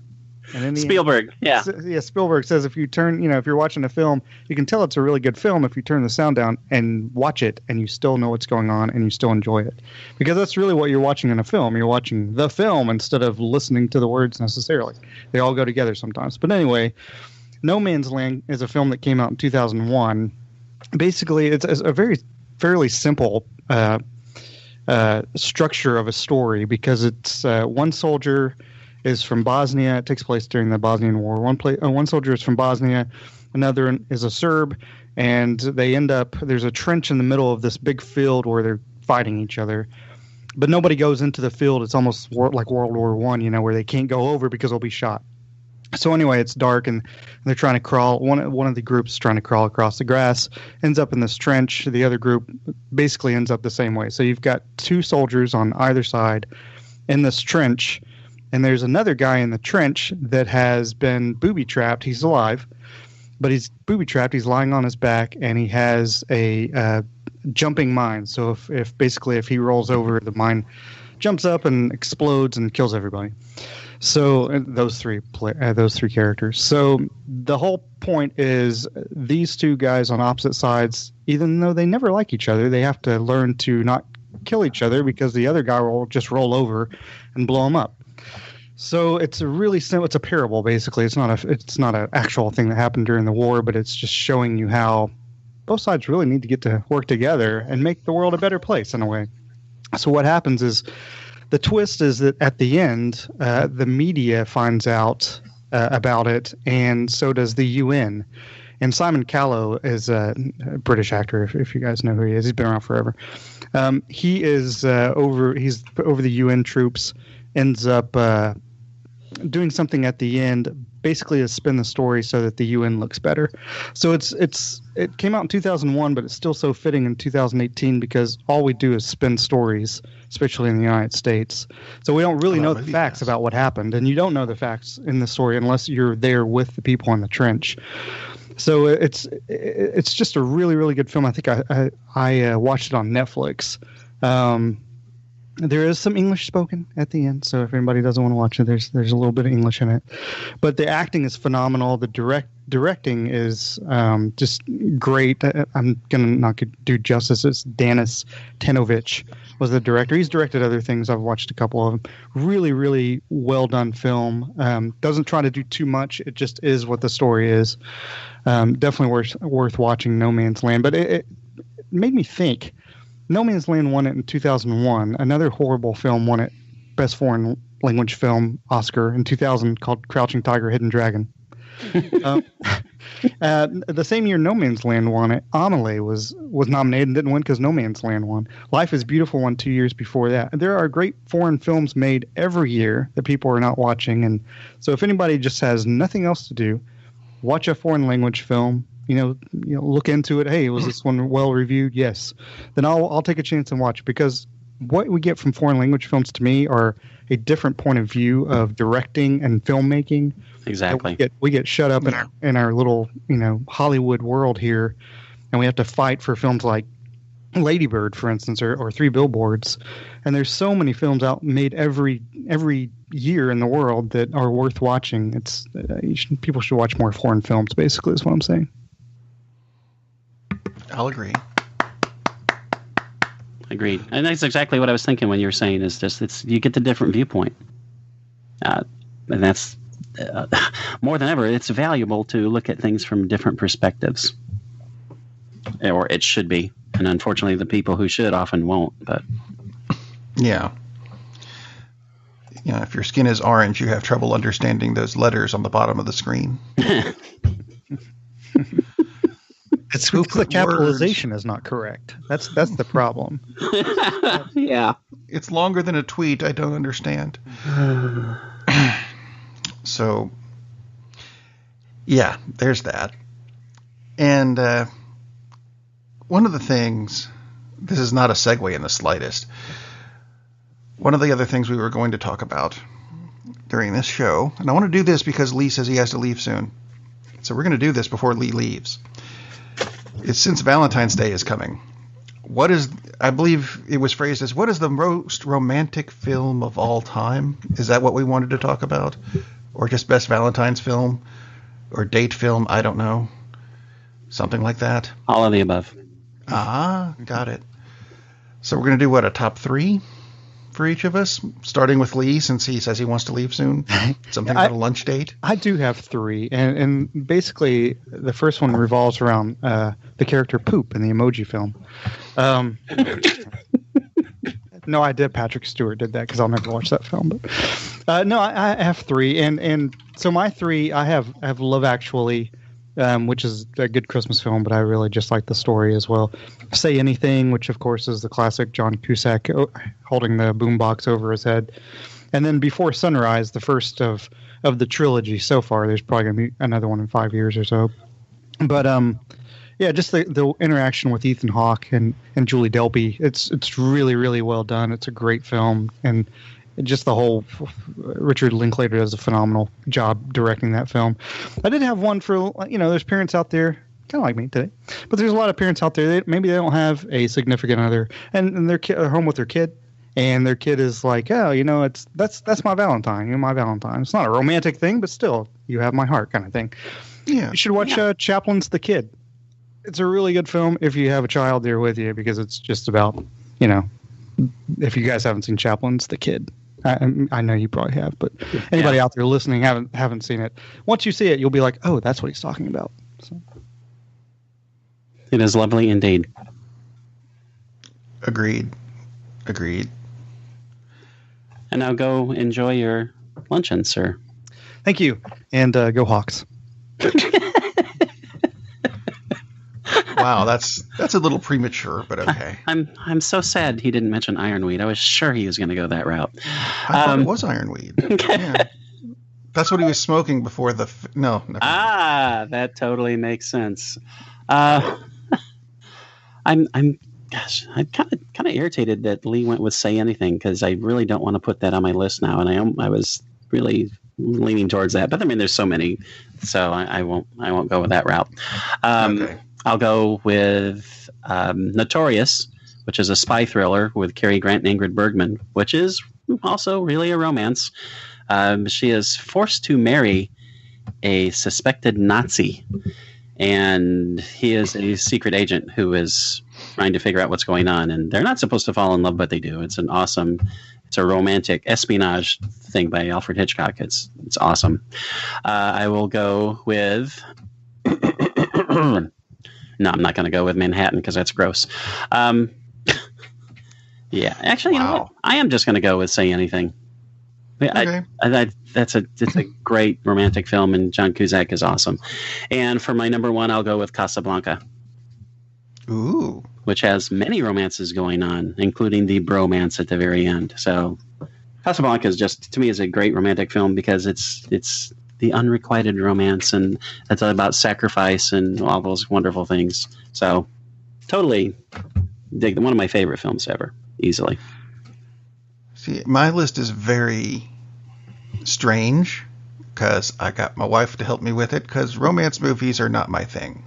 [SPEAKER 3] And in the
[SPEAKER 2] Spielberg, yeah.
[SPEAKER 3] Spielberg says if you're watching a film, you can tell it's a really good film if you turn the sound down and watch it and you still know what's going on and you still enjoy it. Because that's really what you're watching in a film. You're watching the film instead of listening to the words necessarily. They all go together sometimes. But anyway, No Man's Land is a film that came out in 2001. Basically, it's a fairly simple structure of a story because it's one soldier is from Bosnia. It takes place during the Bosnian War. One soldier is from Bosnia, another is a Serb, and they end up there's a trench in the middle of this big field where they're fighting each other. But nobody goes into the field. It's almost like World War I, where they can't go over because they'll be shot. So anyway, it's dark and they're trying to crawl. One of the groups is trying to crawl across the grass, ends up in this trench. The other group basically ends up the same way. So you've got two soldiers on either side in this trench, and there's another guy in the trench that has been booby-trapped. He's alive, but he's booby-trapped. He's lying on his back, and he has a jumping mine. So if he rolls over, the mine jumps up and explodes and kills everybody. So those three characters. So the whole point is these two guys on opposite sides, even though they never like each other, they have to learn to not kill each other because the other guy will just roll over and blow them up. So it's a really simple. It's a parable, basically. It's not an actual thing that happened during the war, but it's just showing you how both sides really need to get to work together and make the world a better place in a way. So what happens is, the twist is that at the end, the media finds out about it, and so does the UN. And Simon Callow is a British actor, if you guys know who he is. He's been around forever. He is he's over the UN troops, ends up doing something at the end, basically to spin the story so that the UN looks better. So it came out in 2001, but it's still so fitting in 2018 because all we do is spin stories, especially in the United States. So we don't really know the facts about what happened, and you don't know the facts in the story unless you're there with the people in the trench. So it's just a really, really good film. I think I watched it on Netflix. There is some English spoken at the end, so if anybody doesn't want to watch it, there's a little bit of English in it. But the acting is phenomenal. The directing is just great. I'm gonna not do justice. It's Danis Tanovic was the director. He's directed other things. I've watched a couple of them. Really, really well done film. Doesn't try to do too much. It just is what the story is. Definitely worth watching No Man's Land. But it made me think. No Man's Land won it in 2001. Another horrible film won it Best Foreign Language Film Oscar in 2000 called Crouching Tiger, Hidden Dragon. The same year No Man's Land won it, Amelie was nominated and didn't win because No Man's Land won. Life is Beautiful won 2 years before that. There are great foreign films made every year that people are not watching. And so if anybody just has nothing else to do, watch a foreign language film. Look into it. Hey, was this one well reviewed? Yes. Then I'll take a chance and watch it because what we get from foreign language films to me are a different point of view of directing and filmmaking.
[SPEAKER 2] Exactly.
[SPEAKER 3] We get shut up in our little Hollywood world here, and we have to fight for films like Lady Bird, for instance, or Three Billboards. And there's so many films made every year in the world that are worth watching. People should watch more foreign films. Basically, is what I'm saying.
[SPEAKER 1] I'll agree.
[SPEAKER 2] Agreed. And that's exactly what I was thinking when you were saying is just you get the different viewpoint. And that's more than ever, it's valuable to look at things from different perspectives. Or it should be. And unfortunately, the people who should often won't. But
[SPEAKER 1] yeah. If your skin is orange, you have trouble understanding those letters on the bottom of the screen.
[SPEAKER 3] It's because the capitalization is not correct. That's the problem.
[SPEAKER 2] Yeah.
[SPEAKER 1] It's longer than a tweet. I don't understand. So, yeah, there's that. And one of the things, this is not a segue in the slightest. One of the other things we were going to talk about during this show, and I want to do this because Lee says he has to leave soon. So we're going to do this before Lee leaves. It's since Valentine's Day is coming. I believe it was phrased as, what is the most romantic film of all time? Is that what we wanted to talk about? or just best Valentine's film or date film. I don't know. Something like that.
[SPEAKER 2] All of the above.
[SPEAKER 1] Ah, got it. So we're going to do a top 3 for each of us, starting with Lee, since he says he wants to leave soon. Something about a lunch date.
[SPEAKER 3] I do have 3, and basically the first one revolves around the character Poop in the Emoji film. No idea Patrick Stewart did that because I'll never watch that film. But no, I have 3, and so my 3, I have Love Actually, which is a good Christmas film, but I really just like the story as well. Say Anything, which of course is the classic John Cusack holding the boombox over his head, and then Before Sunrise, the first of the trilogy so far. There's probably gonna be another one in 5 years or so, but yeah, just the interaction with Ethan Hawke and Julie Delpy. It's really, really well done. It's a great film, and just the whole Richard Linklater does a phenomenal job directing that film. I did have one for, there's parents out there, kind of like me today, but there's a lot of parents out there that maybe they don't have a significant other, and they're home with their kid, and their kid is like, oh, that's my Valentine. You're my Valentine. It's not a romantic thing, but still, you have my heart kind of thing.
[SPEAKER 1] Yeah.
[SPEAKER 3] You should watch Chaplin's The Kid. It's a really good film if you have a child there with you, because it's just about, if you guys haven't seen Chaplin's The Kid. I know you probably have, but anybody out there listening haven't seen it. Once you see it, you'll be like, oh, that's what he's talking about. So.
[SPEAKER 2] It is lovely indeed.
[SPEAKER 1] Agreed.
[SPEAKER 2] And now go enjoy your luncheon, sir.
[SPEAKER 3] Thank you, and go Hawks.
[SPEAKER 1] Wow, that's a little premature, but okay.
[SPEAKER 2] I'm so sad he didn't mention Ironweed. I was sure he was going to go that route.
[SPEAKER 1] I thought it was Ironweed. Yeah. That's what he was smoking before the. No. Never mind.
[SPEAKER 2] That totally makes sense. Gosh, I'm kind of irritated that Lee went with Say Anything, because I really don't want to put that on my list now, and I was really leaning towards that. But I mean, there's so many, so I won't go with that route.
[SPEAKER 1] Okay.
[SPEAKER 2] I'll go with Notorious, which is a spy thriller with Cary Grant and Ingrid Bergman, which is also really a romance. She is forced to marry a suspected Nazi, and he is a secret agent who is trying to figure out what's going on. And they're not supposed to fall in love, but they do. It's a romantic espionage thing by Alfred Hitchcock. It's awesome. I will go with... No, I'm not going to go with Manhattan because that's gross. Yeah, actually, you know what? I am just going to go with Say Anything.
[SPEAKER 1] Okay.
[SPEAKER 2] It's a great romantic film, and John Cusack is awesome. And for my number 1, I'll go with Casablanca.
[SPEAKER 1] Ooh.
[SPEAKER 2] Which has many romances going on, including the bromance at the very end. So Casablanca is to me, is a great romantic film because it's the unrequited romance, and it's about sacrifice and all those wonderful things. So totally dig one of my favorite films ever, easily.
[SPEAKER 1] See, my list is very strange because I got my wife to help me with it, because romance movies are not my thing.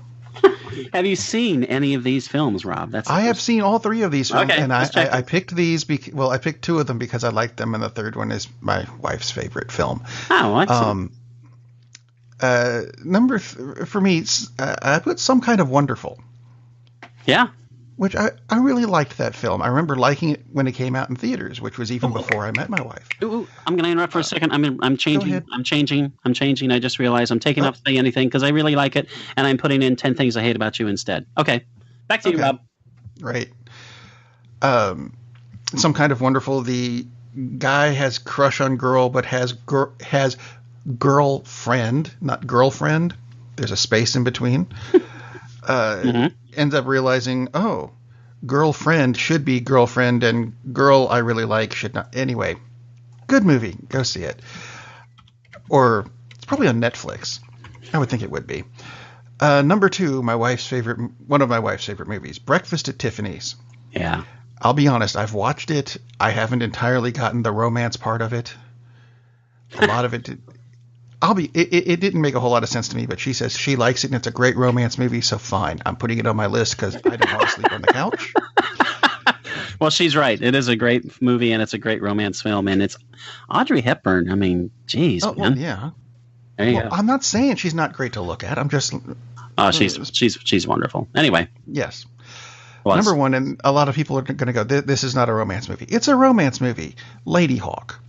[SPEAKER 2] Have you seen any of these films, Rob?
[SPEAKER 1] I have seen all 3 of these films,
[SPEAKER 2] okay,
[SPEAKER 1] and I picked these. I picked 2 of them because I liked them, and the third one is my wife's favorite film.
[SPEAKER 2] Oh, excellent.
[SPEAKER 1] For me, I put Some Kind of Wonderful.
[SPEAKER 2] Yeah.
[SPEAKER 1] Which I really liked that film. I remember liking it when it came out in theaters, which was even before I met my wife.
[SPEAKER 2] Ooh, I'm going to interrupt for a second. I'm changing. I'm changing. I just realized I'm taking up Say Anything because I really like it, and I'm putting in 10 Things I Hate About You instead. Okay. Back to you, Rob.
[SPEAKER 1] Right. Some Kind of Wonderful. The guy has crush on girl, but has girlfriend, not girlfriend. There's a space in between. Ends up realizing, girlfriend should be girlfriend, and girl I really like should not. Anyway, good movie. Go see it. Or it's probably on Netflix. I would think it would be. Number 2, one of my wife's favorite movies, Breakfast at Tiffany's.
[SPEAKER 2] Yeah.
[SPEAKER 1] I'll be honest, I've watched it. I haven't entirely gotten the romance part of it. A lot of it it didn't make a whole lot of sense to me, but she says she likes it and it's a great romance movie, so fine. I'm putting it on my list because I don't want to sleep on the couch.
[SPEAKER 2] Well, she's right. It is a great movie, and it's a great romance film, and it's Audrey Hepburn. I mean, geez,
[SPEAKER 1] Oh,
[SPEAKER 2] man.
[SPEAKER 1] well, yeah.
[SPEAKER 2] There you go.
[SPEAKER 1] I'm not saying she's not great to look at. I'm just...
[SPEAKER 2] Oh, she's wonderful. Anyway.
[SPEAKER 1] Yes. Number one, and a lot of people are going to go, this is not a romance movie. It's a romance movie. Lady Hawk.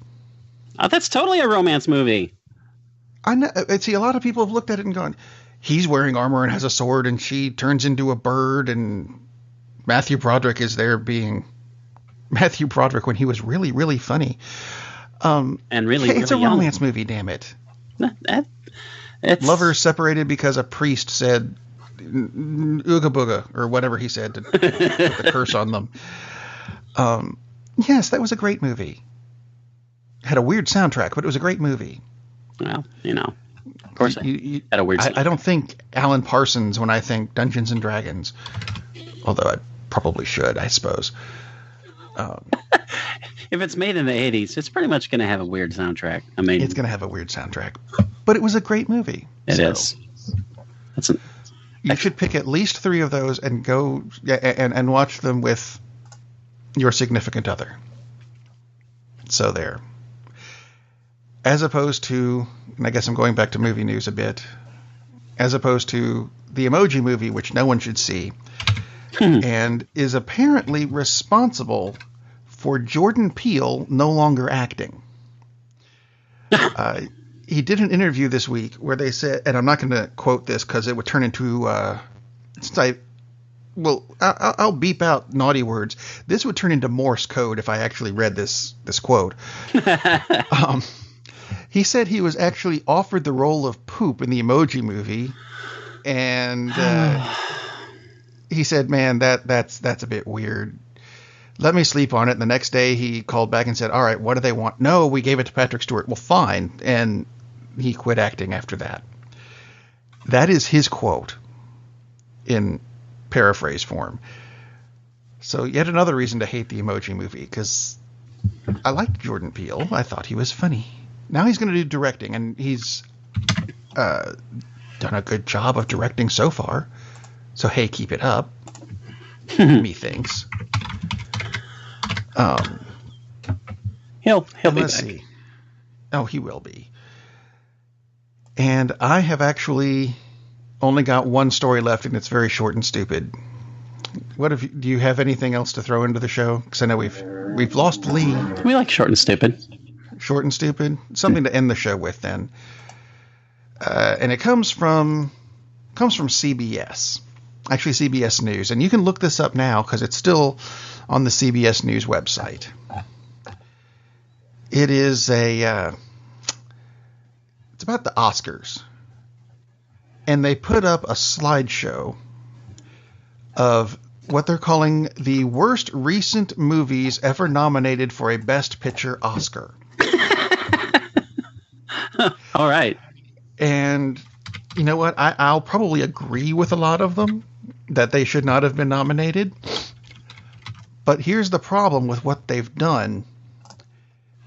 [SPEAKER 2] Oh, that's totally a romance movie.
[SPEAKER 1] I know. See, a lot of people have looked at it and gone, he's wearing armor and has a sword, and she turns into a bird, and Matthew Broderick is there being Matthew Broderick when he was really, really funny.
[SPEAKER 2] And really,
[SPEAKER 1] hey, it's
[SPEAKER 2] really
[SPEAKER 1] a romance movie, damn it.
[SPEAKER 2] It's...
[SPEAKER 1] Lovers separated because a priest said ooga booga or whatever he said to put the curse on them. Yes, that was a great movie. Had a weird soundtrack, but it was a great movie.
[SPEAKER 2] Well, of course, you had a weird soundtrack.
[SPEAKER 1] I don't think Alan Parsons when I think Dungeons and Dragons, although I probably should, I suppose.
[SPEAKER 2] If it's made in the 80s, it's pretty much going to have a weird soundtrack. I mean,
[SPEAKER 1] it's going to have a weird soundtrack, but it was a great movie.
[SPEAKER 2] It is.
[SPEAKER 1] You should pick at least 3 of those and go and watch them with your significant other. So there. As opposed to, and I guess I'm going back to movie news a bit, as opposed to the Emoji Movie, which no one should see, and is apparently responsible for Jordan Peele no longer acting. He did an interview this week where they said, and I'm not going to quote this because it would turn into, I'll beep out naughty words. This would turn into Morse code if I actually read this quote. He said he was actually offered the role of Poop in the Emoji Movie, and he said, "Man, that's a bit weird. Let me sleep on it." And the next day he called back and said, "All right, what do they want?" "No, we gave it to Patrick Stewart." "Well, fine." And he quit acting after that. That is his quote in paraphrase form. So yet another reason to hate the Emoji Movie, because I liked Jordan Peele. I thought he was funny. Now he's going to do directing, and he's done a good job of directing so far. So, hey, keep it up. Methinks.
[SPEAKER 2] He'll be back.
[SPEAKER 1] Let's see. Oh, he will be. And I have actually only got one story left, and it's very short and stupid. Do you have anything else to throw into the show? Because I know we've lost Lee.
[SPEAKER 2] We like short and stupid.
[SPEAKER 1] Short and stupid? Something to end the show with, then. And it comes from CBS. Actually, CBS News. And you can look this up now because it's still on the CBS News website. It is it's about the Oscars. And they put up a slideshow of what they're calling the worst recent movies ever nominated for a Best Picture Oscar.
[SPEAKER 2] All right.
[SPEAKER 1] And you know what? I'll probably agree with a lot of them that they should not have been nominated. But here's the problem with what they've done.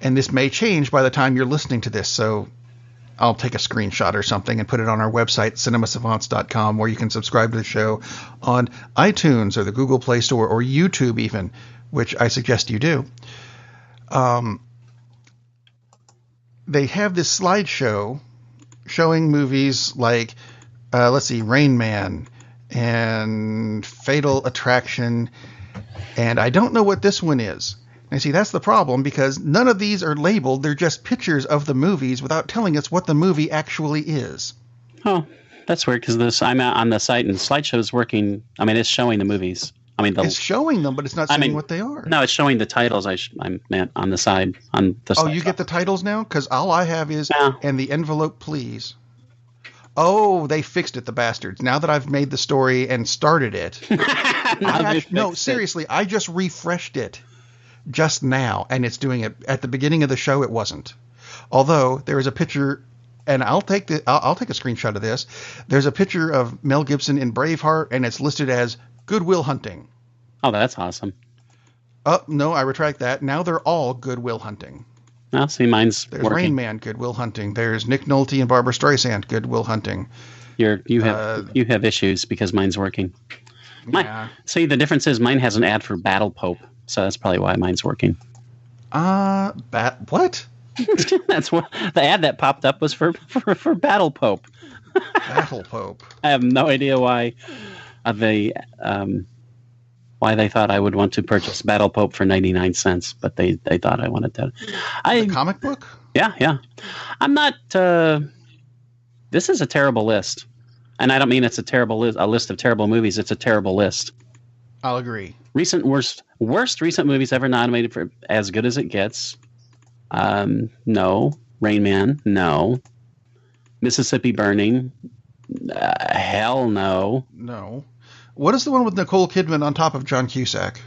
[SPEAKER 1] And this may change by the time you're listening to this. So I'll take a screenshot or something and put it on our website, cinemasavants.com, where you can subscribe to the show on iTunes or the Google Play Store or YouTube even, which I suggest you do. They have this slideshow showing movies like, Rain Man and Fatal Attraction, and I don't know what this one is. And see, that's the problem, because none of these are labeled. They're just pictures of the movies without telling us what the movie actually is.
[SPEAKER 2] Oh, that's weird, because I'm on the site, and slideshow is working. I mean, it's showing the movies. I mean,
[SPEAKER 1] it's showing them, but it's not saying what they are.
[SPEAKER 2] No, it's showing the titles. I'm on the side on the.
[SPEAKER 1] Oh, you get the titles now? Because all I have is "and the envelope, please." Oh, they fixed it, the bastards. Now that I've made the story and started it. Seriously, I just refreshed it just now, and it's doing it. At the beginning of the show, it wasn't. Although there is a picture, and I'll take a screenshot of this. There's a picture of Mel Gibson in Braveheart, and it's listed as Good Will Hunting.
[SPEAKER 2] Oh, that's awesome.
[SPEAKER 1] Oh, no, I retract that. Now they're all Good Will Hunting.
[SPEAKER 2] Well, see, mine's
[SPEAKER 1] There's
[SPEAKER 2] working.
[SPEAKER 1] Rain Man, Good Will Hunting. There's Nick Nolte and Barbara Streisand, Good Will Hunting.
[SPEAKER 2] You have issues because mine's working. See, the difference is mine has an ad for Battle Pope, so that's probably why mine's working.
[SPEAKER 1] What?
[SPEAKER 2] That's what the ad that popped up was for Battle Pope.
[SPEAKER 1] Battle Pope.
[SPEAKER 2] I have no idea why they thought I would want to purchase Battle Pope for 99 cents, but they thought I wanted that.
[SPEAKER 1] The comic book?
[SPEAKER 2] Yeah. I'm not. This is a terrible list, and I don't mean it's a list of terrible movies. It's a terrible list.
[SPEAKER 1] I'll agree.
[SPEAKER 2] Worst recent movies ever nominated for As Good as It Gets. No. Rain Man. No. Mississippi Burning. Hell no.
[SPEAKER 1] No. What is the one with Nicole Kidman on top of John Cusack?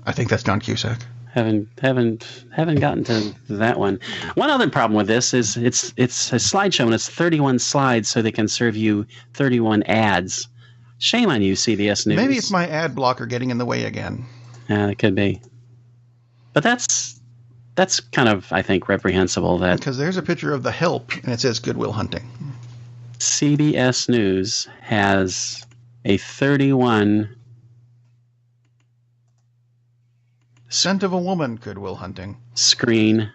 [SPEAKER 1] I think that's John Cusack.
[SPEAKER 2] Haven't gotten to that one. One other problem with this is it's a slideshow and it's 31 slides, so they can serve you 31 ads. Shame on you, CBS News.
[SPEAKER 1] Maybe it's my ad blocker getting in the way again.
[SPEAKER 2] Yeah, it could be. But that's kind of, I think, reprehensible. That
[SPEAKER 1] because there's a picture of The Help and it says Good Will Hunting.
[SPEAKER 2] CBS News has a 31
[SPEAKER 1] Scent of a Woman, Good Will Hunting
[SPEAKER 2] screen.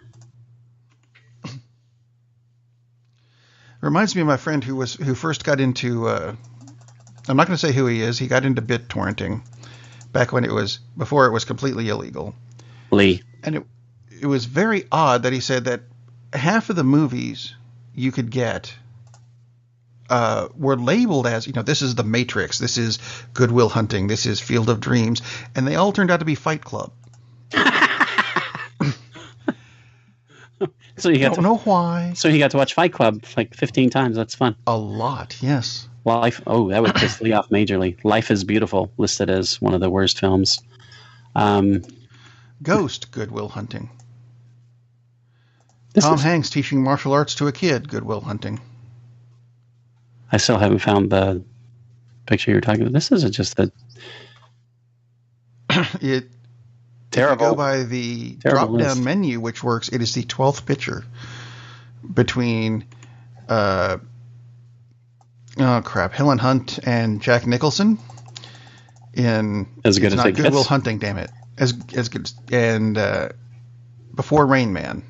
[SPEAKER 1] Reminds me of my friend who first got into I'm not going to say who he is. He got into BitTorrenting back when before it was completely illegal.
[SPEAKER 2] Lee.
[SPEAKER 1] And it was very odd that he said that half of the movies you could get were labeled as, this is The Matrix, this is Good Will Hunting, this is Field of Dreams, and they all turned out to be Fight Club.
[SPEAKER 2] So you
[SPEAKER 1] don't know why.
[SPEAKER 2] So he got to watch Fight Club like 15 times. That's fun.
[SPEAKER 1] A lot, yes.
[SPEAKER 2] That would piss Lee off majorly. Life is Beautiful, listed as one of the worst films.
[SPEAKER 1] Ghost, Good Will Hunting. Tom Hanks teaching martial arts to a kid, Good Will Hunting.
[SPEAKER 2] I still haven't found the picture you're talking about. This isn't just the...
[SPEAKER 1] Terrible. If you go by the drop-down menu, which works, it is the 12th picture between, Helen Hunt and Jack Nicholson in
[SPEAKER 2] As Good as It
[SPEAKER 1] Good
[SPEAKER 2] Gets.
[SPEAKER 1] Will Hunting, damn it. As good, and before Rain Man.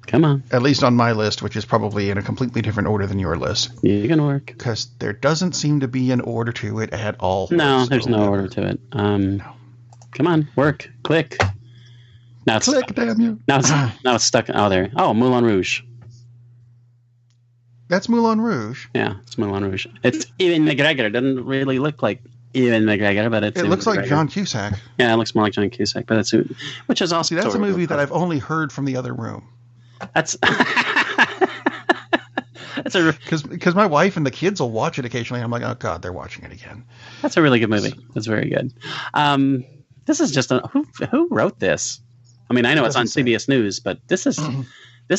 [SPEAKER 2] Come on.
[SPEAKER 1] At least on my list, which is probably in a completely different order than your list.
[SPEAKER 2] You can work.
[SPEAKER 1] Because there doesn't seem to be an order to it at all.
[SPEAKER 2] No, there's no order to it. No. Come on, work. Click. Now it's
[SPEAKER 1] Click, damn you.
[SPEAKER 2] Now it's stuck. Oh, there. Oh, Moulin Rouge.
[SPEAKER 1] That's Moulin Rouge.
[SPEAKER 2] Yeah, it's Moulin Rouge. It's Ewan McGregor. It doesn't really look like Ewan McGregor, but it
[SPEAKER 1] looks like John Cusack.
[SPEAKER 2] Yeah, it looks more like John Cusack, but which is also...
[SPEAKER 1] See, that's a movie that I've only heard from The Other Room.
[SPEAKER 2] That's
[SPEAKER 1] because my wife and the kids will watch it occasionally. I'm like, oh god, they're watching it again.
[SPEAKER 2] That's a really good movie. That's very good. This is just who wrote this? I mean, I know it's on CBS News, but this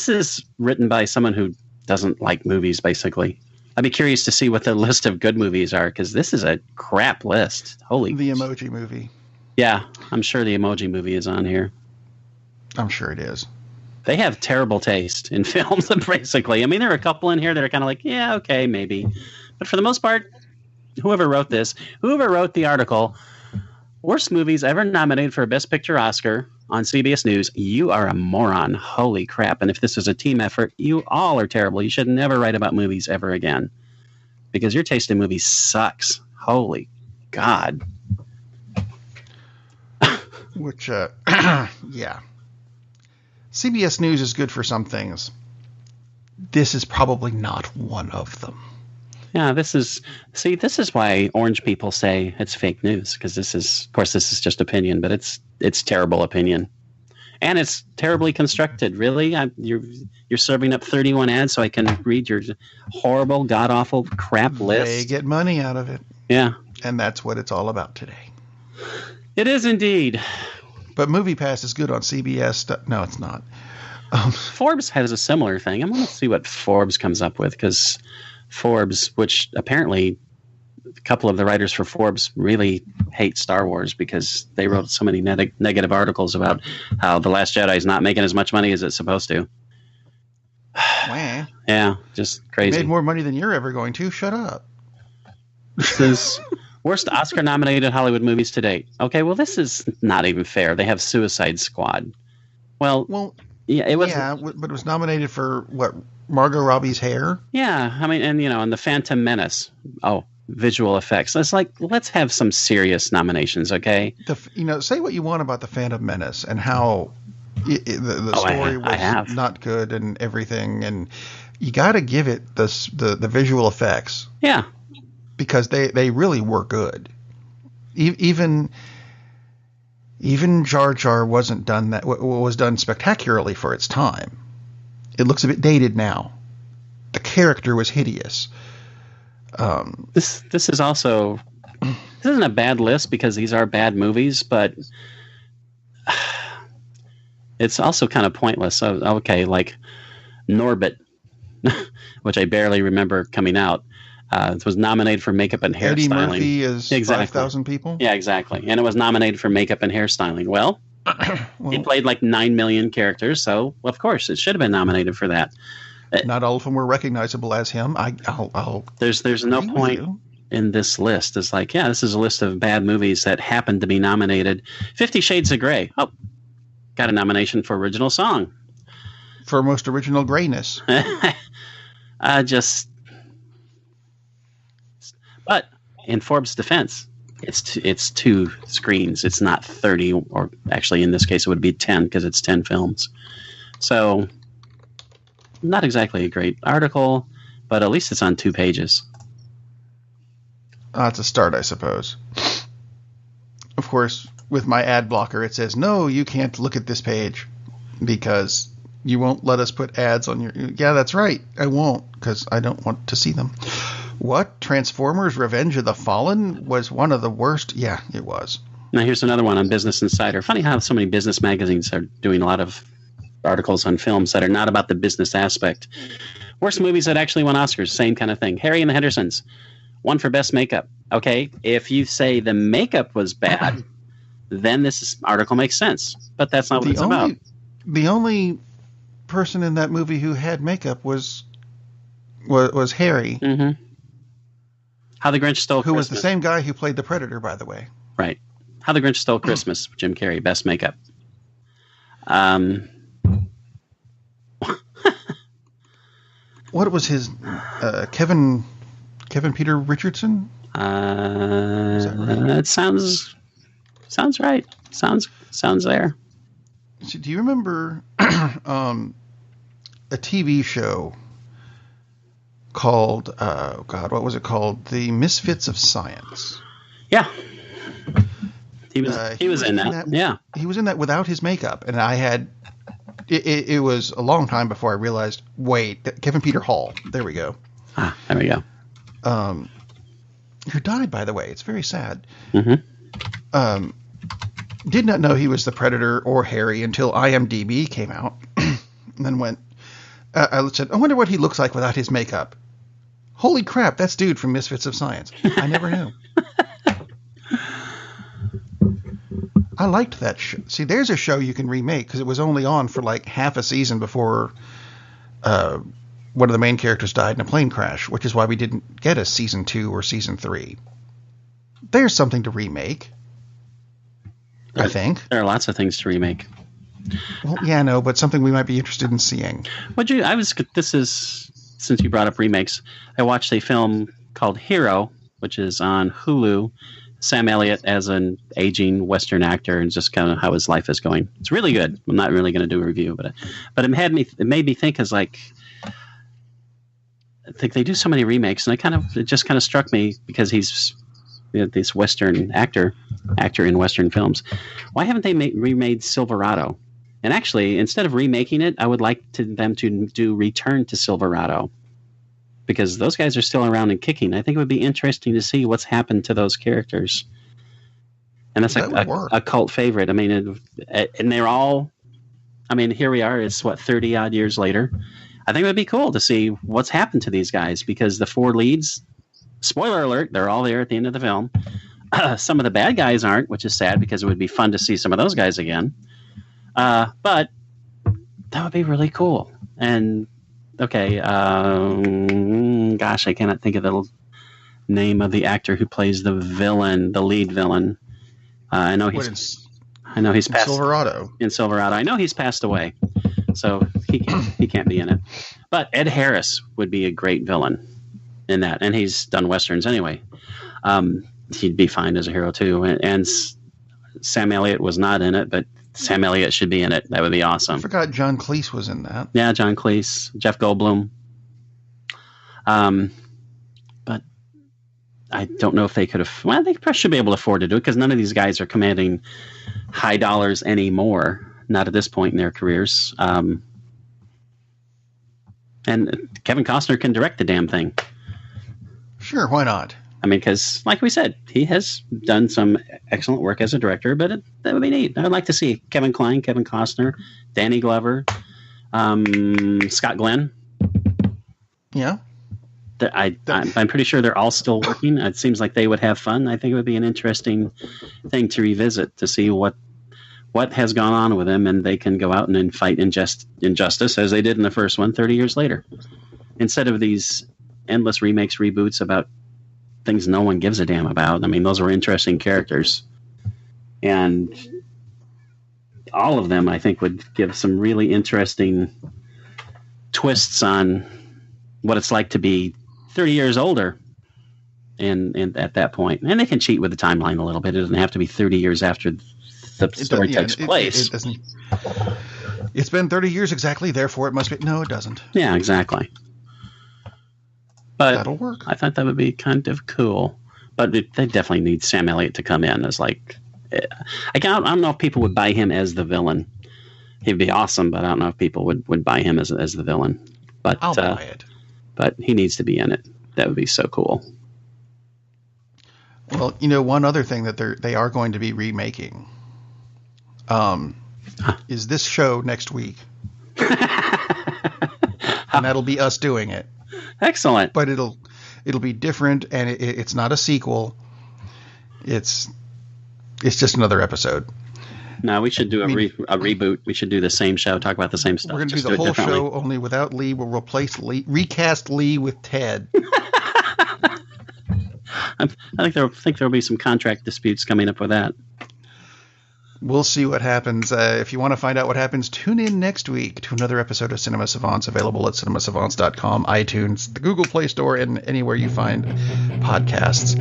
[SPEAKER 2] is written by someone who doesn't like movies. Basically, I'd be curious to see what the list of good movies are, because this is a crap list.
[SPEAKER 1] The Emoji Movie.
[SPEAKER 2] Yeah, I'm sure the Emoji Movie is on here.
[SPEAKER 1] I'm sure it is.
[SPEAKER 2] They have terrible taste in films, basically. I mean, there are a couple in here that are kind of like, yeah, okay, maybe. But for the most part, whoever wrote the article, worst movies ever nominated for a Best Picture Oscar on CBS News, you are a moron. Holy crap. And if this is a team effort, you all are terrible. You should never write about movies ever again, because your taste in movies sucks. Holy God.
[SPEAKER 1] Which, yeah. CBS News is good for some things. This is probably not one of them.
[SPEAKER 2] Yeah, this is why orange people say it's fake news, because this is just opinion, but it's terrible opinion. And it's terribly constructed. Really? You're serving up 31 ads so I can read your horrible, god-awful crap list?
[SPEAKER 1] They get money out of it.
[SPEAKER 2] Yeah.
[SPEAKER 1] And that's what it's all about today.
[SPEAKER 2] It is indeed.
[SPEAKER 1] But MoviePass is good on CBS. No, it's not.
[SPEAKER 2] Forbes has a similar thing. I'm going to see what Forbes comes up with, because Forbes, which apparently a couple of the writers for Forbes really hate Star Wars, because they wrote so many negative articles about how The Last Jedi is not making as much money as it's supposed to.
[SPEAKER 1] Wow.
[SPEAKER 2] Yeah, just crazy.
[SPEAKER 1] Made more money than you're ever going to. Shut up.
[SPEAKER 2] This is worst Oscar-nominated Hollywood movies to date. Okay, well, this is not even fair. They have Suicide Squad. Well, yeah, it was.
[SPEAKER 1] Yeah, but it was nominated for what? Margot Robbie's hair.
[SPEAKER 2] Yeah, I mean, and the Phantom Menace. Oh, visual effects. It's like, let's have some serious nominations, okay?
[SPEAKER 1] Say what you want about the Phantom Menace and how the story was not good and everything, and you got to give it the visual effects.
[SPEAKER 2] Yeah,
[SPEAKER 1] because they really were good. Even Jar Jar was done spectacularly for its time. It looks a bit dated now. The character was hideous.
[SPEAKER 2] This is also, this isn't a bad list because these are bad movies, but it's also kind of pointless. So, okay, like Norbit, which I barely remember coming out. It was nominated for makeup and hairstyling.
[SPEAKER 1] Eddie Murphy is 5,000 people?
[SPEAKER 2] Yeah, exactly. And it was nominated for makeup and hairstyling. Well, he played like 9 million characters, so of course it should have been nominated for that.
[SPEAKER 1] Not all of them were recognizable as him.
[SPEAKER 2] There's no point in this list. It's like, yeah, this is a list of bad movies that happened to be nominated. 50 Shades of Grey. Oh, got a nomination for original song.
[SPEAKER 1] For most original grayness.
[SPEAKER 2] But in Forbes' defense, it's 2 screens. It's not 30, or actually in this case it would be 10 because it's 10 films. So not exactly a great article, but at least it's on 2 pages.
[SPEAKER 1] That's a start, I suppose. Of course, with my ad blocker, it says, no, you can't look at this page because you won't let us put ads on your... Yeah, that's right. I won't because I don't want to see them. What? Transformers Revenge of the Fallen was one of the worst? Yeah, it was.
[SPEAKER 2] Now here's another one on Business Insider. Funny how so many business magazines are doing a lot of articles on films that are not about the business aspect. Worst movies that actually won Oscars, same kind of thing. Harry and the Hendersons, won for best makeup. Okay, if you say the makeup was bad, then this article makes sense. But that's not what it's about.
[SPEAKER 1] The only person in that movie who had makeup was Harry.
[SPEAKER 2] Mm-hmm. How the Grinch Stole Christmas.
[SPEAKER 1] Who was the same guy who played the Predator, by the way.
[SPEAKER 2] Right. How the Grinch Stole Christmas, Jim Carrey, best makeup.
[SPEAKER 1] What was his Kevin Peter Richardson?
[SPEAKER 2] Is that right? It sounds right. Sounds there.
[SPEAKER 1] So do you remember a TV show called what was it called? The Misfits of Science.
[SPEAKER 2] Yeah. He was in that. Yeah.
[SPEAKER 1] He was in that without his makeup, and I had it was a long time before I realized, wait, Kevin Peter Hall. There we go.
[SPEAKER 2] There we go.
[SPEAKER 1] Who died, by the way. It's very sad.
[SPEAKER 2] Mm-hmm.
[SPEAKER 1] Did not know he was the Predator or Harry until IMDb came out. And then I said, I wonder what he looks like without his makeup. Holy crap, that's dude from Misfits of Science. I never knew. I liked that show. See, there's a show you can remake because it was only on for like half a season before one of the main characters died in a plane crash, which is why we didn't get a season 2 or season 3. There's something to remake, I think.
[SPEAKER 2] There are lots of things to remake.
[SPEAKER 1] Well, yeah, no, but something we might be interested in seeing.
[SPEAKER 2] Since you brought up remakes, I watched a film called Hero, which is on Hulu. Sam Elliott as an aging Western actor and just kind of how his life is going. It's really good. I'm not really going to do a review, but it made me think as like, I think they do so many remakes, and it just kind of struck me because he's this Western actor in Western films. Why haven't they remade Silverado? And actually, instead of remaking it, I would like them to do Return to Silverado, because those guys are still around and kicking. I think it would be interesting to see what's happened to those characters. And that's a cult favorite. I mean, and they're all, I mean, here we are, it's 30 odd years later. I think it would be cool to see what's happened to these guys, because the 4 leads, spoiler alert, they're all there at the end of the film. Some of the bad guys aren't, which is sad because it would be fun to see some of those guys again. But that would be really cool. And Okay. Gosh, I cannot think of the name of the actor who plays the villain, the lead villain. I know he's passed
[SPEAKER 1] Silverado.
[SPEAKER 2] in Silverado. I know he's passed away, so he can't be in it. But Ed Harris would be a great villain in that, and he's done westerns anyway. He'd be fine as a hero too. And Sam Elliott was not in it, but Sam Elliott should be in it. That would be awesome.
[SPEAKER 1] I forgot John Cleese was in that.
[SPEAKER 2] Yeah, John Cleese, Jeff Goldblum. But I don't know if they could have. Well, they probably should be able to afford to do it because none of these guys are commanding high dollars anymore. Not at this point in their careers. And Kevin Costner can direct the damn thing.
[SPEAKER 1] Sure, why not?
[SPEAKER 2] I mean, because, like we said, he has done some excellent work as a director, but that would be neat. I would like to see Kevin Kline, Kevin Costner, Danny Glover, Scott Glenn.
[SPEAKER 1] Yeah.
[SPEAKER 2] I'm pretty sure they're all still working. It seems like they would have fun. I think it would be an interesting thing to revisit to see what has gone on with them, and they can go out and fight injustice as they did in the first one 30 years later. Instead of these endless remakes, reboots about things no one gives a damn about. I mean, those were interesting characters. And all of them, I think, would give some really interesting twists on what it's like to be 30 years older and at that point. And they can cheat with the timeline a little bit. It doesn't have to be 30 years after the story takes place.
[SPEAKER 1] It doesn't. It's been 30 years exactly, therefore it must be. No, it doesn't.
[SPEAKER 2] Yeah, exactly. But
[SPEAKER 1] that'll work.
[SPEAKER 2] I thought that would be kind of cool. But they definitely need Sam Elliott to come in as like... I don't know if people would buy him as the villain. He'd be awesome, but I don't know if people would buy him as the villain. But
[SPEAKER 1] I'll buy it.
[SPEAKER 2] But he needs to be in it. That would be so cool.
[SPEAKER 1] Well, one other thing that they are going to be remaking is this show next week. And that'll be us doing it.
[SPEAKER 2] Excellent.
[SPEAKER 1] But it'll be different, and it's not a sequel. It's just another episode.
[SPEAKER 2] No, we should do a reboot. We should do the same show, talk about the same stuff.
[SPEAKER 1] We're going to do the whole show only without Lee. We'll recast Lee with Ted.
[SPEAKER 2] I think there'll be some contract disputes coming up with that.
[SPEAKER 1] We'll see what happens. If you want to find out what happens, tune in next week to another episode of Cinema Savants, available at cinemasavants.com, iTunes, the Google Play Store, and anywhere you find podcasts.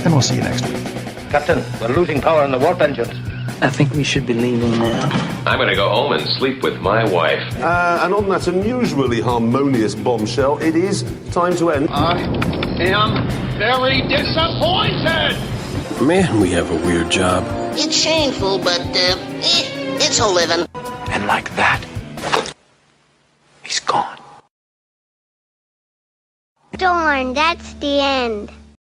[SPEAKER 1] And we'll see you next week.
[SPEAKER 4] Captain, we're losing power in the warp engines.
[SPEAKER 5] I think we should be leaving now.
[SPEAKER 6] I'm going to go home and sleep with my wife.
[SPEAKER 7] And on that unusually harmonious bombshell, it is time to end.
[SPEAKER 8] I am very disappointed!
[SPEAKER 9] Man, we have a weird job.
[SPEAKER 10] It's shameful, but, it's a living.
[SPEAKER 5] And like that, he's gone.
[SPEAKER 11] Darn, that's the end.